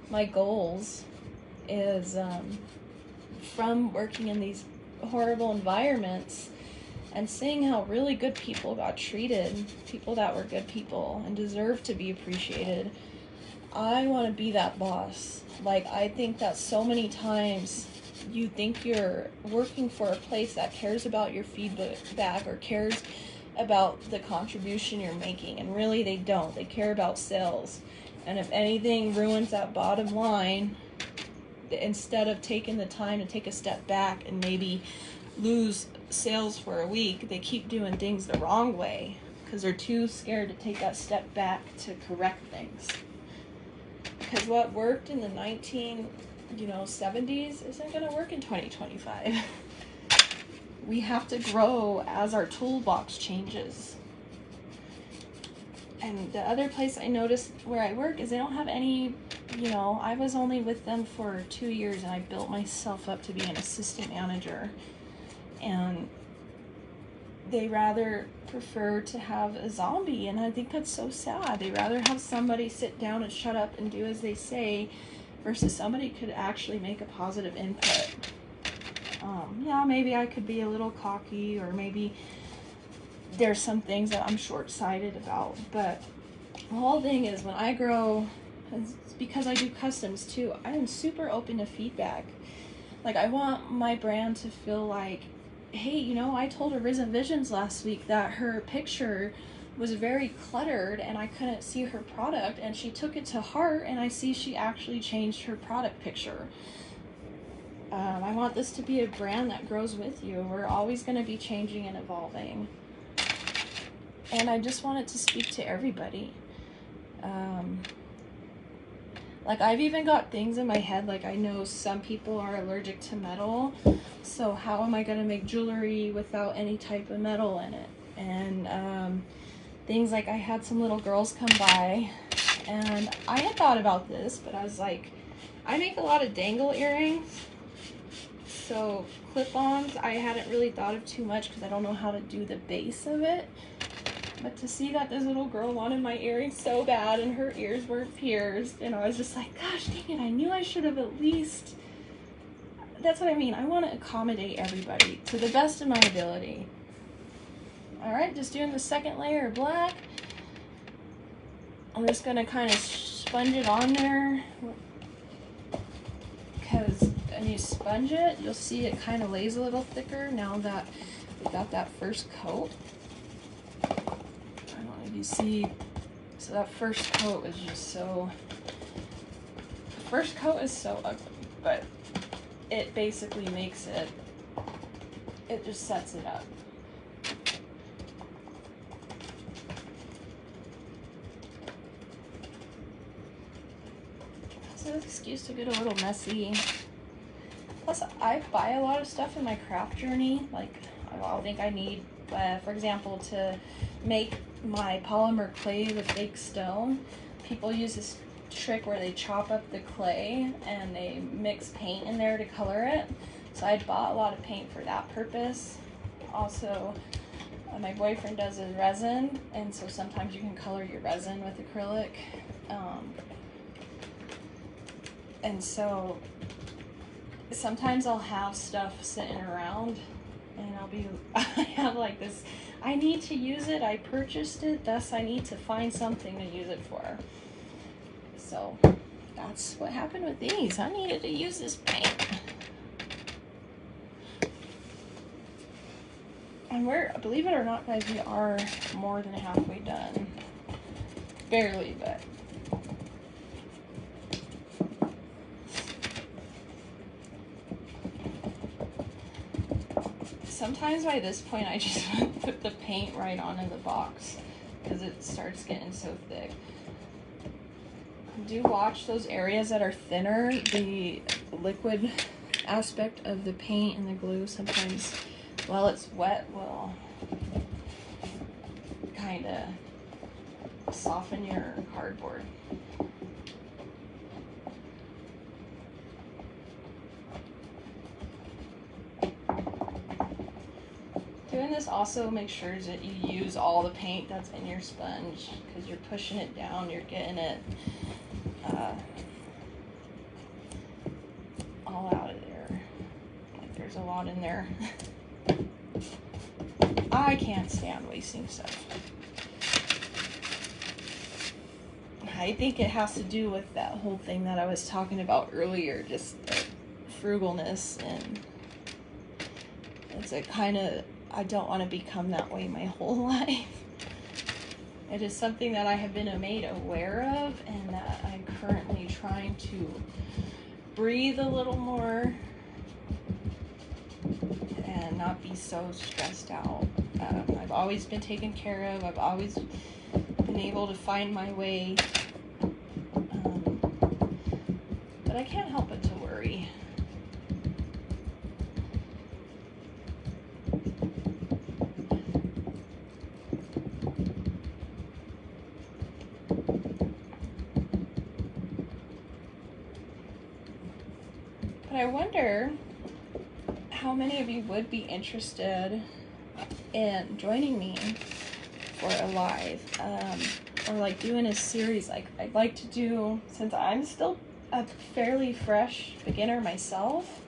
my goals is from working in these horrible environments and seeing how really good people got treated, people that were good people and deserve to be appreciated. I want to be that boss. Like, I think that so many times you think you're working for a place that cares about your feedback or cares about the contribution you're making, and really they don't. They care about sales. And if anything ruins that bottom line, instead of taking the time to take a step back and maybe lose sales for a week, they keep doing things the wrong way because they're too scared to take that step back to correct things. Because what worked in the 70s isn't going to work in 2025. We have to grow as our toolbox changes. And the other place I noticed where I work is they don't have any, I was only with them for 2 years and I built myself up to be an assistant manager. And they rather prefer to have a zombie, and I think that's so sad. They rather have somebody sit down and shut up and do as they say versus somebody could actually make a positive input. Yeah, maybe I could be a little cocky, or maybe there's some things that I'm short-sighted about, but the whole thing is when I grow, because I do customs too, I am super open to feedback. Like, I want my brand to feel like, hey, I told Risen Visions last week that her picture was very cluttered and I couldn't see her product, and she took it to heart, and I see she actually changed her product picture. I want this to be a brand that grows with you. We're always going to be changing and evolving. And I just want it to speak to everybody. Like, I've even got things in my head, like I know some people are allergic to metal, so how am I going to make jewelry without any type of metal in it? And things like, I had some little girls come by, and I had thought about this, but I was like, I make a lot of dangle earrings, so clip-ons I hadn't really thought of too much because I don't know how to do the base of it. But to see that this little girl wanted my earrings so bad and her ears weren't pierced, and I was just like, gosh dang it, I knew I should have at least... That's what I mean. I want to accommodate everybody to the best of my ability. Alright, just doing the second layer of black. I'm just going to kind of sponge it on there. Because when you sponge it, you'll see it kind of lays a little thicker now that we got that first coat. I don't know if you see. So that first coat is just so... The first coat is so ugly, but it basically makes it... It just sets it up. It's an excuse to get a little messy. Plus, I buy a lot of stuff in my craft journey. Like, I think I need, for example, to make my polymer clay with fake stone. People use this trick where they chop up the clay and they mix paint in there to color it. So I bought a lot of paint for that purpose. Also, my boyfriend does his resin, and so sometimes you can color your resin with acrylic. And so sometimes I'll have stuff sitting around and I have like this, I need to use it, I purchased it, thus I need to find something to use it for. So that's what happened with these. I needed to use this paint. And believe it or not guys, we are more than halfway done. Barely, but. Sometimes by this point I just put the paint right onto the box because it starts getting so thick. Do watch those areas that are thinner. The liquid aspect of the paint and the glue sometimes while it's wet will kind of soften your cardboard. Doing this also makes sure that you use all the paint that's in your sponge because you're pushing it down, you're getting it all out of there. Like there's a lot in there. I can't stand wasting stuff. I think it has to do with that whole thing that I was talking about earlier, just the frugalness, and it's a kind of, I don't want to become that way my whole life. It is something that I have been made aware of and that I'm currently trying to breathe a little more and not be so stressed out. I've always been taken care of. I've always been able to find my way. But I can't help but to worry. But I wonder how many of you would be interested in joining me for a live, or like doing a series like I'd like to do, since I'm still a fairly fresh beginner myself.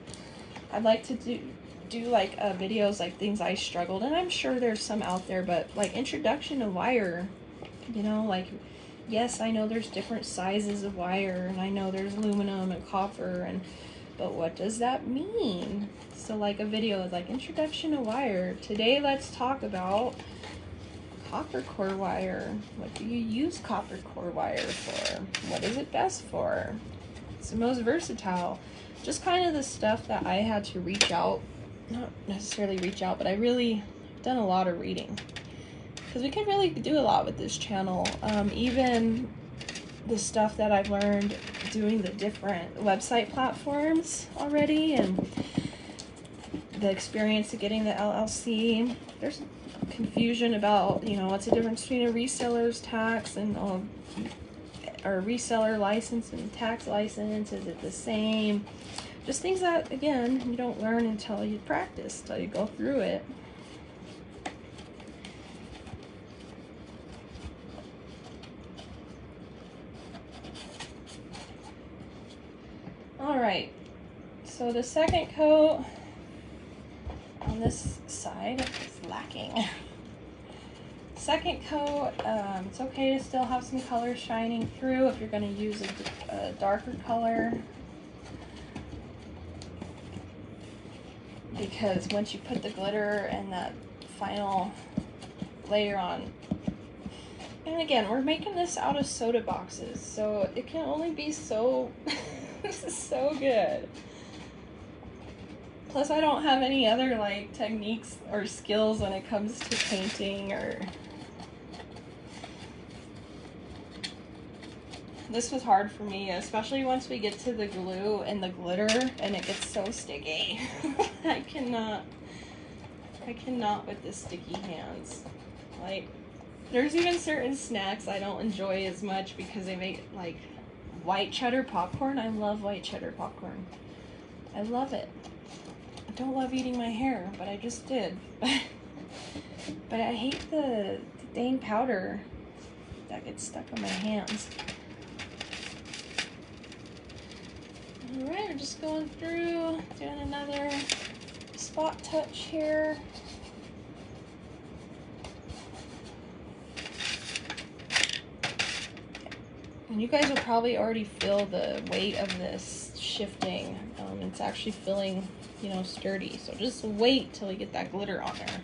I'd like to do like videos like things I struggled, and I'm sure there's some out there, but like introduction to wire, you know, like yes, I know there's different sizes of wire, and I know there's aluminum and copper, but what does that mean? So like a video is like introduction to wire. Today let's talk about copper core wire. What do you use copper core wire for? What is it best for? It's the most versatile. Just kind of the stuff that I had to reach out, not necessarily reach out, but I really done a lot of reading. Because we can really do a lot with this channel. Even the stuff that I've learned doing the different website platforms already, and the experience of getting the LLC. There's confusion about, you know, what's the difference between a reseller's tax and or reseller license and tax license? Is it the same? Just things that, again, you don't learn until you practice, until you go through it. All right, so the second coat on this side is lacking. Second coat, it's okay to still have some color shining through if you're going to use a darker color, because once you put the glitter and that final layer on, and again, we're making this out of soda boxes, so it can only be so so good. Plus, I don't have any other like techniques or skills when it comes to painting. Or this was hard for me, especially once we get to the glue and the glitter and it gets so sticky. I cannot with the sticky hands. Like, there's even certain snacks I don't enjoy as much because they make, like, white cheddar popcorn. I love white cheddar popcorn. I love it. I don't love eating my hair, but I just did. But I hate the dang powder that gets stuck on my hands. Alright, we're just going through, doing another spot touch here. And you guys will probably already feel the weight of this shifting. It's actually feeling, you know, sturdy. So just wait till you get that glitter on there.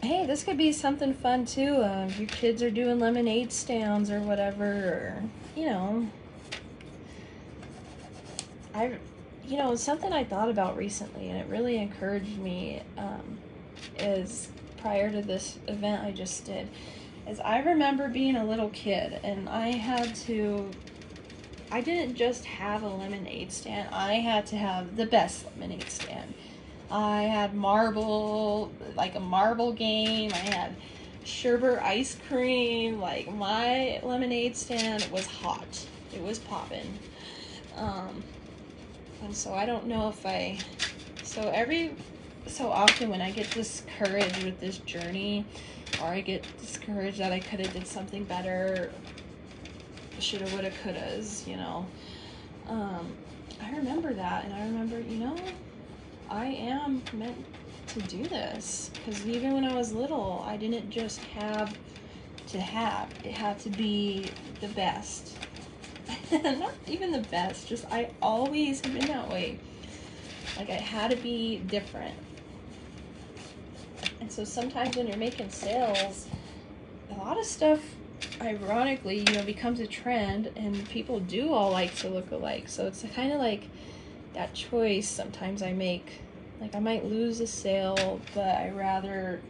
Hey, this could be something fun too. If your kids are doing lemonade stands or whatever, or, you know, something I thought about recently, and it really encouraged me, is prior to this event I just did, is I remember being a little kid and I didn't just have a lemonade stand, I had to have the best lemonade stand. I had like a marble game. I had sherbet ice cream. Like, my lemonade stand was hot. It was popping. And so I don't know if every so often when I get discouraged with this journey, or I get discouraged that I could have did something better, shoulda, woulda, couldas, you know, I remember that, and I remember, you know, I am meant to do this, because even when I was little, I didn't just have to have, it had to be the best. Not even the best, just I always have been that way. Like, I had to be different. And so sometimes when you're making sales, a lot of stuff, ironically, you know, becomes a trend, and people do all like to look alike. So it's kind of like that choice sometimes I make. Like, I might lose a sale, but I rather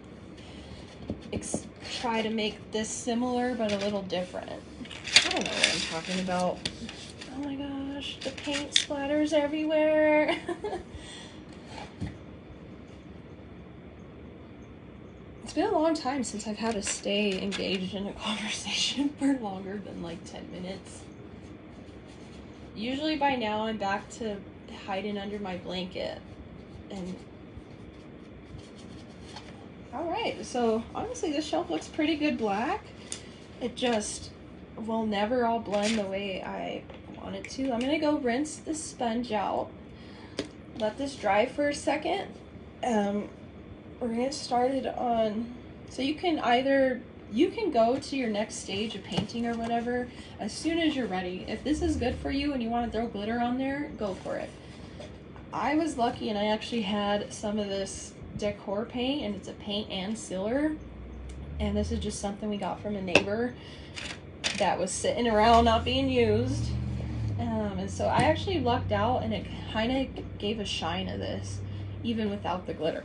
try to make this similar but a little different. I don't know what I'm talking about. Oh my gosh, the paint splatters everywhere. It's been a long time since I've had to stay engaged in a conversation for longer than like 10 minutes. Usually by now I'm back to hiding under my blanket. And alright, so honestly this shelf looks pretty good black. It just will never all blend the way I want it to. I'm gonna go rinse the sponge out, let this dry for a second. We're gonna get started on, so you can go to your next stage of painting or whatever as soon as you're ready. If this is good for you and you want to throw glitter on there, go for it. I was lucky and I actually had some of this decor paint, and it's a paint and sealer. And this is just something we got from a neighbor that was sitting around not being used. And so I actually lucked out, and it kind of gave a shine of this, even without the glitter.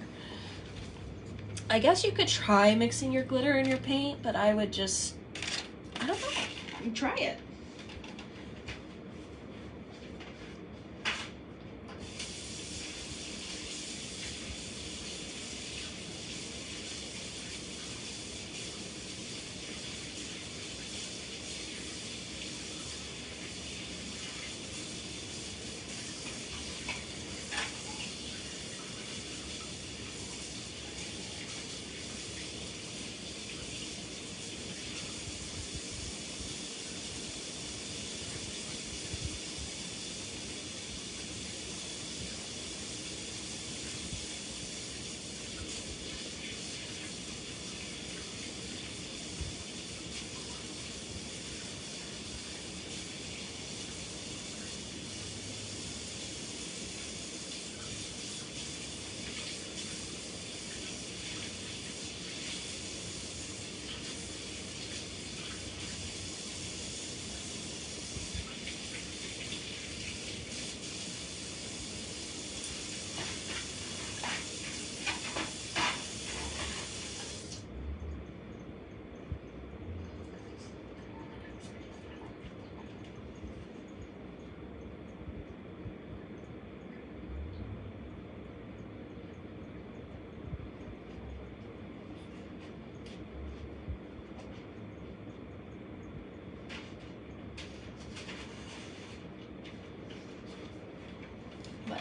I guess you could try mixing your glitter in your paint, but I would just, I don't know, try it.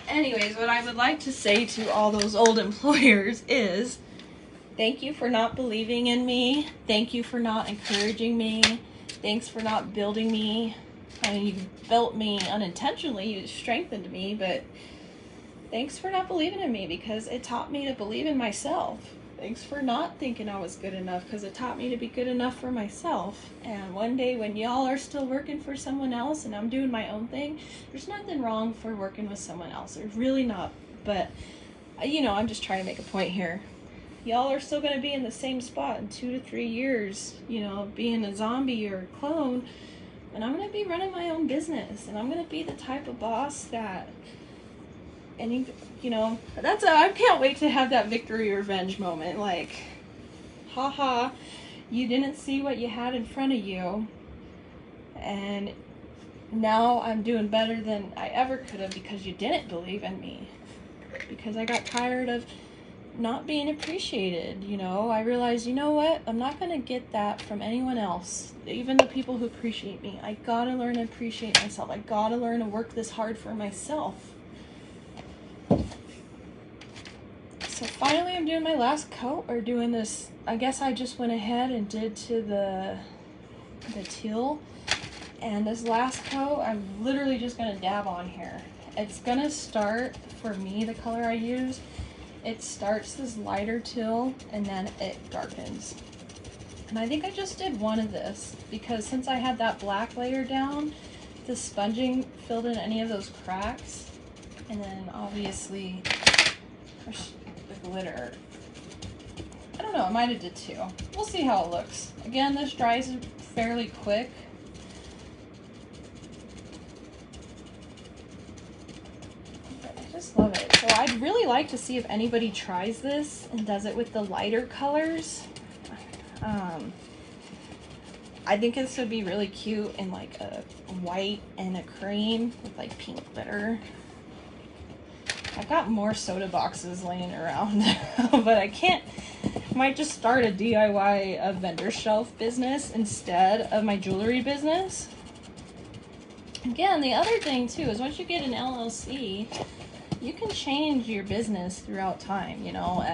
Anyways, what I would like to say to all those old employers is thank you for not believing in me. Thank you for not encouraging me. Thanks for not building me. I mean, you built me unintentionally. You strengthened me, but thanks for not believing in me, because it taught me to believe in myself. Thanks for not thinking I was good enough, because it taught me to be good enough for myself. And one day when y'all are still working for someone else and I'm doing my own thing, there's nothing wrong for working with someone else. There's really not. But, you know, I'm just trying to make a point here. Y'all are still going to be in the same spot in 2 to 3 years, you know, being a zombie or a clone. And I'm going to be running my own business. And I'm going to be the type of boss that... And you know, I can't wait to have that victory revenge moment. Like, haha, you didn't see what you had in front of you, and now I'm doing better than I ever could have because you didn't believe in me. Because I got tired of not being appreciated, you know. I realized, you know what, I'm not gonna get that from anyone else, even the people who appreciate me. I gotta learn to appreciate myself. I gotta learn to work this hard for myself. So finally I'm doing my last coat, or doing this, I guess I just went ahead and did to the teal. And this last coat, I'm literally just gonna dab on here. It's gonna start, for me, the color I use, it starts this lighter teal and then it darkens. And I think I just did one of this, because since I had that black layer down, the sponging filled in any of those cracks. And then obviously, the glitter. I don't know, I might have did 2. We'll see how it looks. Again, this dries fairly quick. But I just love it. So I'd really like to see if anybody tries this and does it with the lighter colors. I think this would be really cute in like a white and a cream with like pink glitter. I've got more soda boxes laying around, but I can't, might just start a DIY vendor shelf business instead of my jewelry business. Again, the other thing too is once you get an LLC, you can change your business throughout time, you know.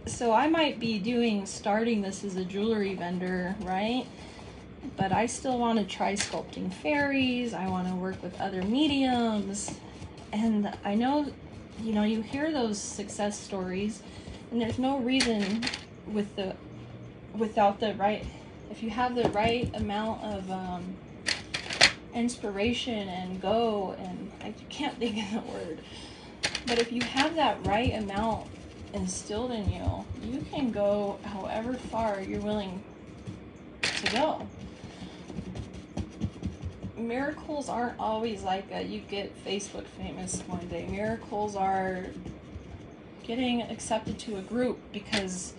So I might be starting this as a jewelry vendor, right? But I still want to try sculpting fairies. I want to work with other mediums. And I know, you know, you hear those success stories, and there's no reason without the right, if you have the right amount of inspiration and and I can't think of the word, but if you have that right amount instilled in you, you can go however far you're willing to go. Miracles aren't always like a you get Facebook famous one day. Miracles are getting accepted to a group because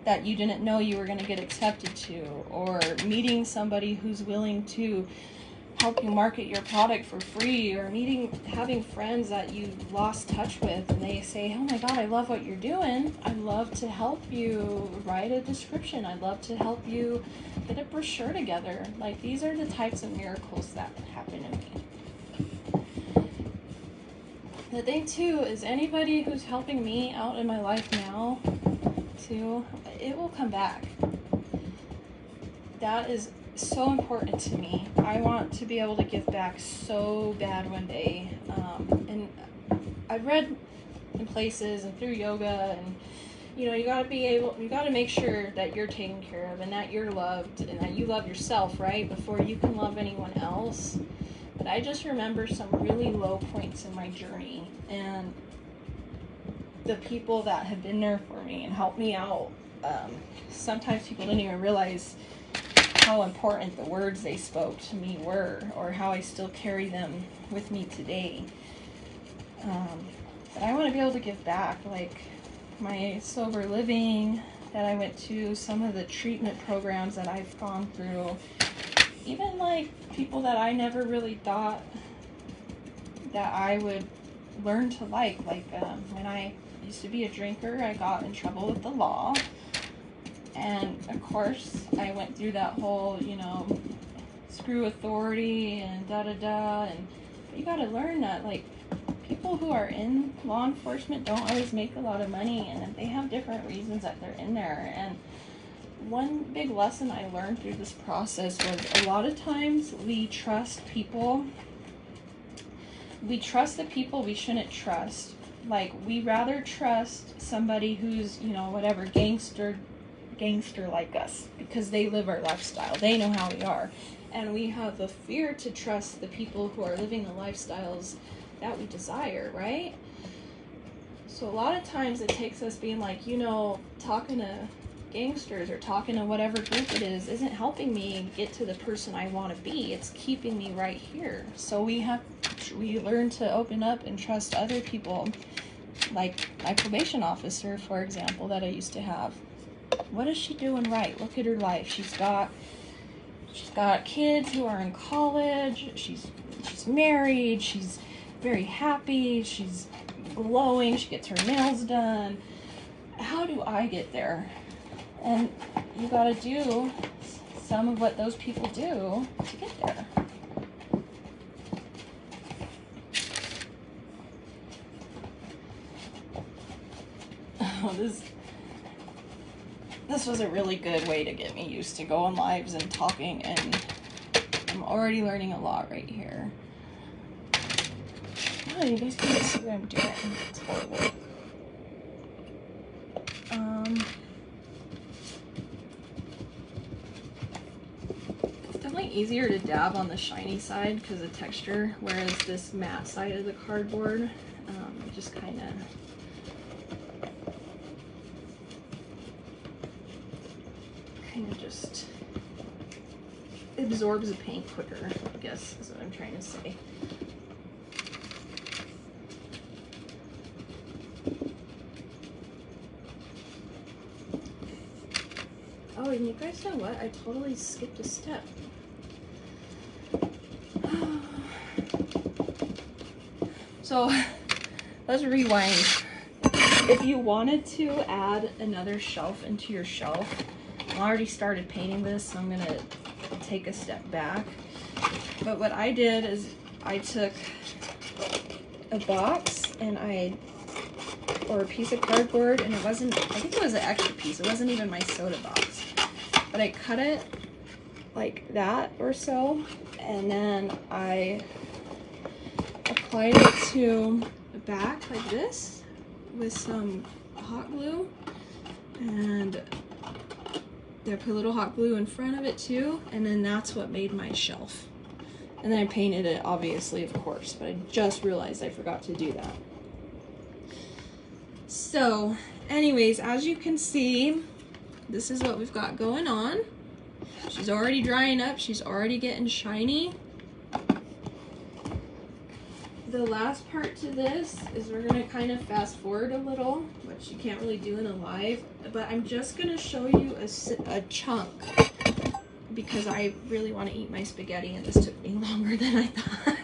that you didn't know you were going to get accepted to, or meeting somebody who's willing to help you market your product for free, or having friends that you lost touch with and they say, oh my god, I love what you're doing, I'd love to help you write a description, I'd love to help you get a brochure together. Like, these are the types of miracles that happen to me. The thing too is anybody who's helping me out in my life now too, it will come back. That is so important to me. I want to be able to give back so bad one day. And I've read in places and through yoga, and you gotta make sure that you're taken care of and that you're loved and that you love yourself, right, before you can love anyone else. But I just remember some really low points in my journey, and the people that have been there for me and helped me out, sometimes people didn't even realize how important the words they spoke to me were, or how I still carry them with me today. But I want to be able to give back, like my sober living that I went to, some of the treatment programs that I've gone through, even like people that I never really thought that I would learn to like when I used to be a drinker, I got in trouble with the law. And of course, I went through that whole, screw authority and da-da-da. And you got to learn that, like, people who are in law enforcement don't always make a lot of money, and they have different reasons that they're in there. And one big lesson I learned through this process was a lot of times we trust people. We trust the people we shouldn't trust. Like, we rather trust somebody who's, whatever, gangster like us, because they live our lifestyle, they know how we are, and we have the fear to trust the people who are living the lifestyles that we desire, right? So a lot of times it takes us being like, talking to gangsters or talking to whatever group it is isn't helping me get to the person I want to be. It's keeping me right here. So we learn to open up and trust other people, like my probation officer, for example, that I used to have. What is she doing right? Look at her life. She's got kids who are in college. She's married. She's very happy. She's glowing. She gets her nails done. How do I get there? And you got to do some of what those people do to get there. Oh, this was a really good way to get me used to going lives and talking, and I'm already learning a lot right here. Oh, you guys can't see what I'm doing. It's horrible. It's definitely easier to dab on the shiny side because of texture, whereas this matte side of the cardboard just kind of just absorbs the paint quicker, I guess is what I'm trying to say. Oh, and you guys know what? I totally skipped a step. So let's rewind. If you wanted to add another shelf into your shelf, I already started painting this, so I'm gonna take a step back. But what I did is I took a box and or a piece of cardboard, and I think it was an extra piece, it wasn't even my soda box, but I cut it like that or so, and then I applied it to the back like this with some hot glue, and I put a little hot glue in front of it too, and then that's what made my shelf. And then I painted it, obviously, of course, but I just realized I forgot to do that. So anyways, as you can see, this is what we've got going on. She's already drying up. She's already getting shiny. The last part to this is we're going to kind of fast forward a little, which you can't really do in a live, but I'm just going to show you a chunk because I really want to eat my spaghetti and this took me longer than I thought.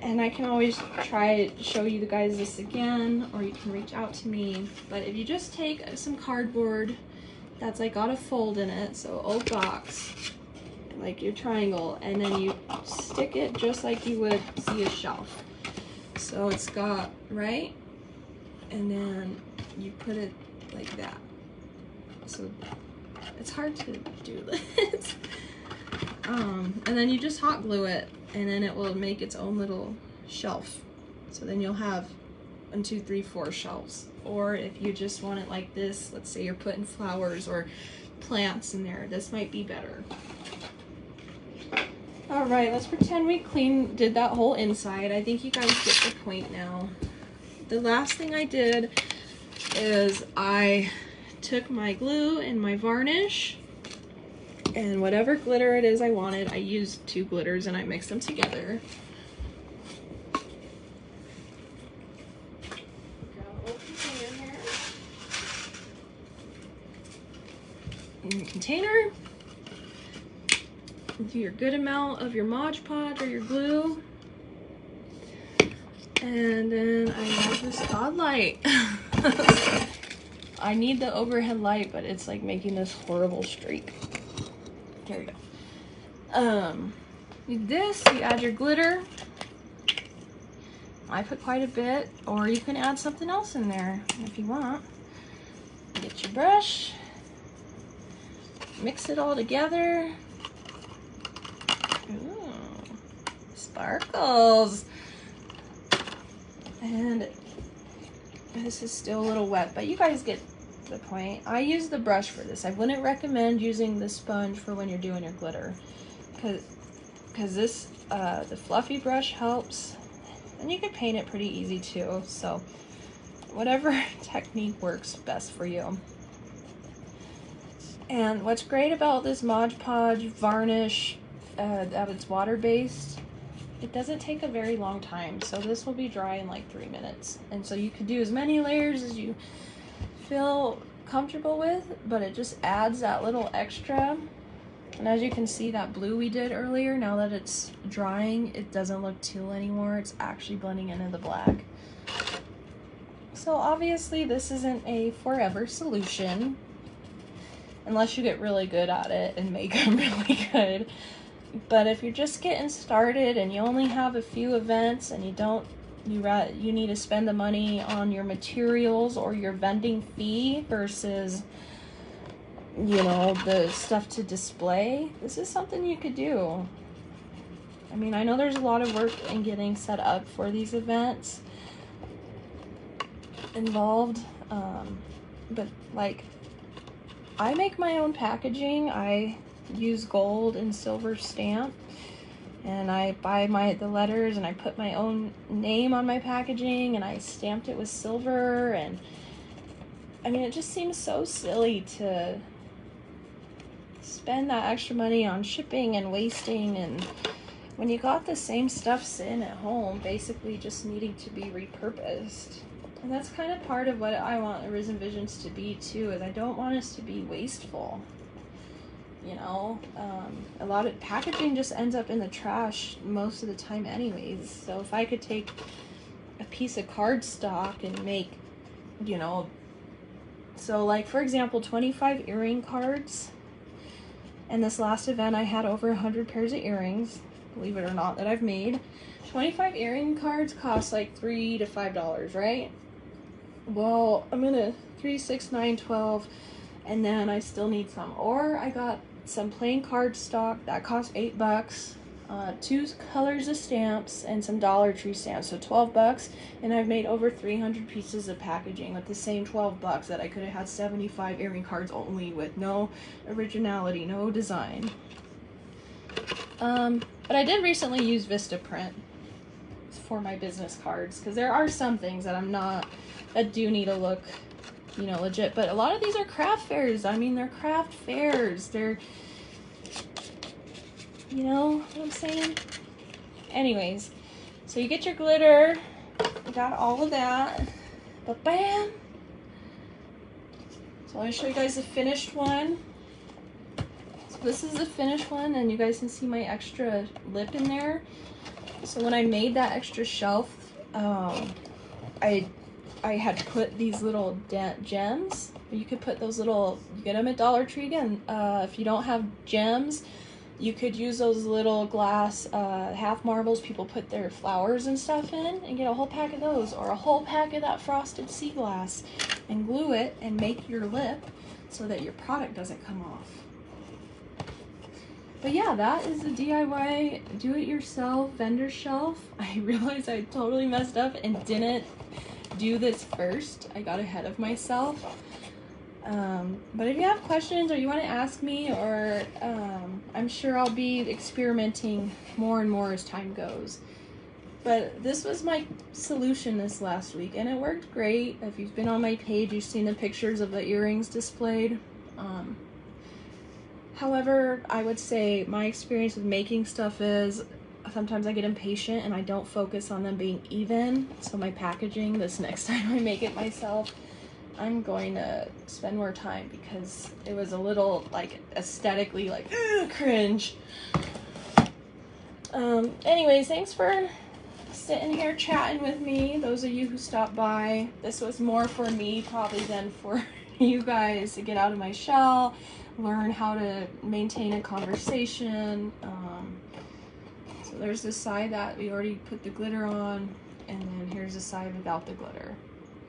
And I can always try to show you guys this again, or you can reach out to me. But if you just take some cardboard that's like got a fold in it, so old box, like your triangle, and then you stick it just like you would see a shelf. So it's got, right? And then you put it like that. So it's hard to do this. And then you just hot glue it, and then it will make its own little shelf. So then you'll have 1, 2, 3, 4 shelves. Or if you just want it like this, let's say you're putting flowers or plants in there, this might be better. All right, let's pretend we did that whole inside. I think you guys get the point now. The last thing I did is I took my glue and my varnish and whatever glitter it is I wanted. I used 2 glitters and I mixed them together. In your container. Do your good amount of your Mod Podge or your glue. And then I have this God light. I need the overhead light, but it's like making this horrible streak. Here we go. With this, you add your glitter. I put quite a bit, or you can add something else in there if you want. Get your brush, mix it all together. Ooh, sparkles. And this is still a little wet, but you guys get the point. I use the brush for this. I wouldn't recommend using the sponge for when you're doing your glitter, because this the fluffy brush helps, and you can paint it pretty easy too. So whatever technique works best for you. And what's great about this Mod Podge varnish, that it's water-based, it doesn't take a very long time. So this will be dry in like 3 minutes. And so you could do as many layers as you feel comfortable with, but it just adds that little extra. And as you can see, that blue we did earlier, now that it's drying, it doesn't look teal anymore. It's actually blending into the black. So obviously this isn't a forever solution, unless you get really good at it and make them really good. But if you're just getting started and you only have a few events and you need to spend the money on your materials or your vending fee versus, you know, the stuff to display, this is something you could do. I mean, I know there's a lot of work in getting set up for these events involved, but like, I make my own packaging. I use gold and silver stamp, and I buy the letters and I put my own name on my packaging and I stamped it with silver. And I mean, it just seems so silly to spend that extra money on shipping and wasting, and when you got the same stuff sitting at home basically just needing to be repurposed. And that's kind of part of what I want Arisen Visions to be too, is I don't want us to be wasteful. You know, a lot of packaging just ends up in the trash most of the time anyways. So if I could take a piece of cardstock and make, you know, so like for example, 25 earring cards. And this last event I had over 100 pairs of earrings, believe it or not, that I've made. 25 earring cards cost like $3 to $5, right? Well, I'm gonna 3, 6, 9, 12, and then I still need some. Or I got some plain cardstock that cost $8, 2 colors of stamps, and some Dollar Tree stamps, so $12. And I've made over 300 pieces of packaging with the same $12 that I could have had 75 earring cards only with no originality, no design. But I did recently use Vistaprint. for my business cards, because there are some things that that do need to look, you know, legit. But a lot of these are craft fairs. I mean, they're craft fairs. They're, you know what I'm saying? Anyways, so you get your glitter. You got all of that. But bam! So I'll show you guys the finished one. So this is the finished one, and you guys can see my extra lip in there. So when I made that extra shelf, I had put these little gems. You could put those little, you get them at Dollar Tree again. If you don't have gems, you could use those little glass half marbles people put their flowers and stuff in, and get a whole pack of those, or a whole pack of that frosted sea glass, and glue it and make your lip so that your product doesn't come off. But yeah, that is the DIY do-it-yourself vendor shelf. I realized I totally messed up and didn't do this first. I got ahead of myself. But if you have questions or you want to ask me, or I'm sure I'll be experimenting more and more as time goes. But this was my solution this last week, and it worked great. If you've been on my page, you've seen the pictures of the earrings displayed. However, I would say my experience with making stuff is sometimes I get impatient and I don't focus on them being even. So my packaging, this next time I make it myself, I'm going to spend more time, because it was a little like aesthetically like cringe. Anyways, thanks for sitting here chatting with me, those of you who stopped by. This was more for me probably than for you guys to get out of my shell, learn how to maintain a conversation. So there's this side that we already put the glitter on, and then here's the side without the glitter.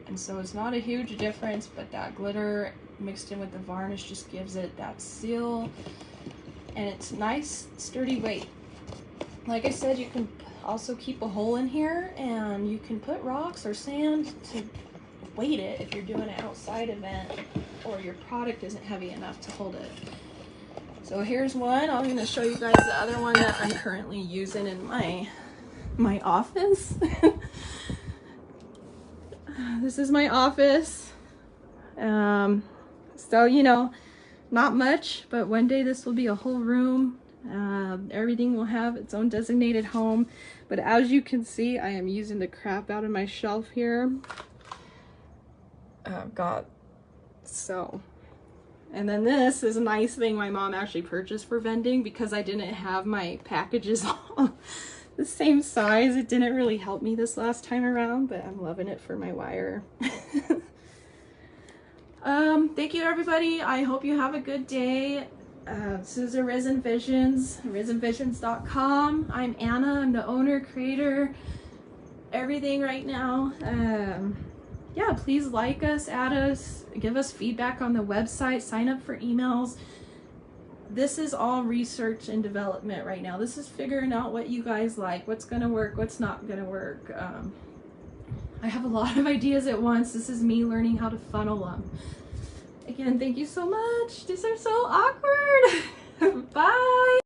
And so it's not a huge difference, but that glitter mixed in with the varnish just gives it that seal, and it's nice sturdy weight. Like I said, you can also keep a hole in here, and you can put rocks or sand to weight it if you're doing an outside event or your product isn't heavy enough to hold it. So here's one. I'm going to show you guys the other one that I'm currently using in my office. This is my office. So, you know, not much, but one day this will be a whole room. Everything will have its own designated home. But as you can see, I am using the crap out of my shelf here. And then this is a nice thing my mom actually purchased for vending, because I didn't have my packages all the same size. It didn't really help me this last time around, but I'm loving it for my wire. Thank you everybody. I hope you have a good day. This is Arisen Visions, arisenvisions.com. I'm Anna. I'm the owner, creator, everything right now. Yeah, please like us, add us, give us feedback on the website, sign up for emails. This is all research and development right now. This is figuring out what you guys like, what's gonna work, what's not gonna work. I have a lot of ideas at once. This is me learning how to funnel them. Again, thank you so much. These are so awkward. Bye.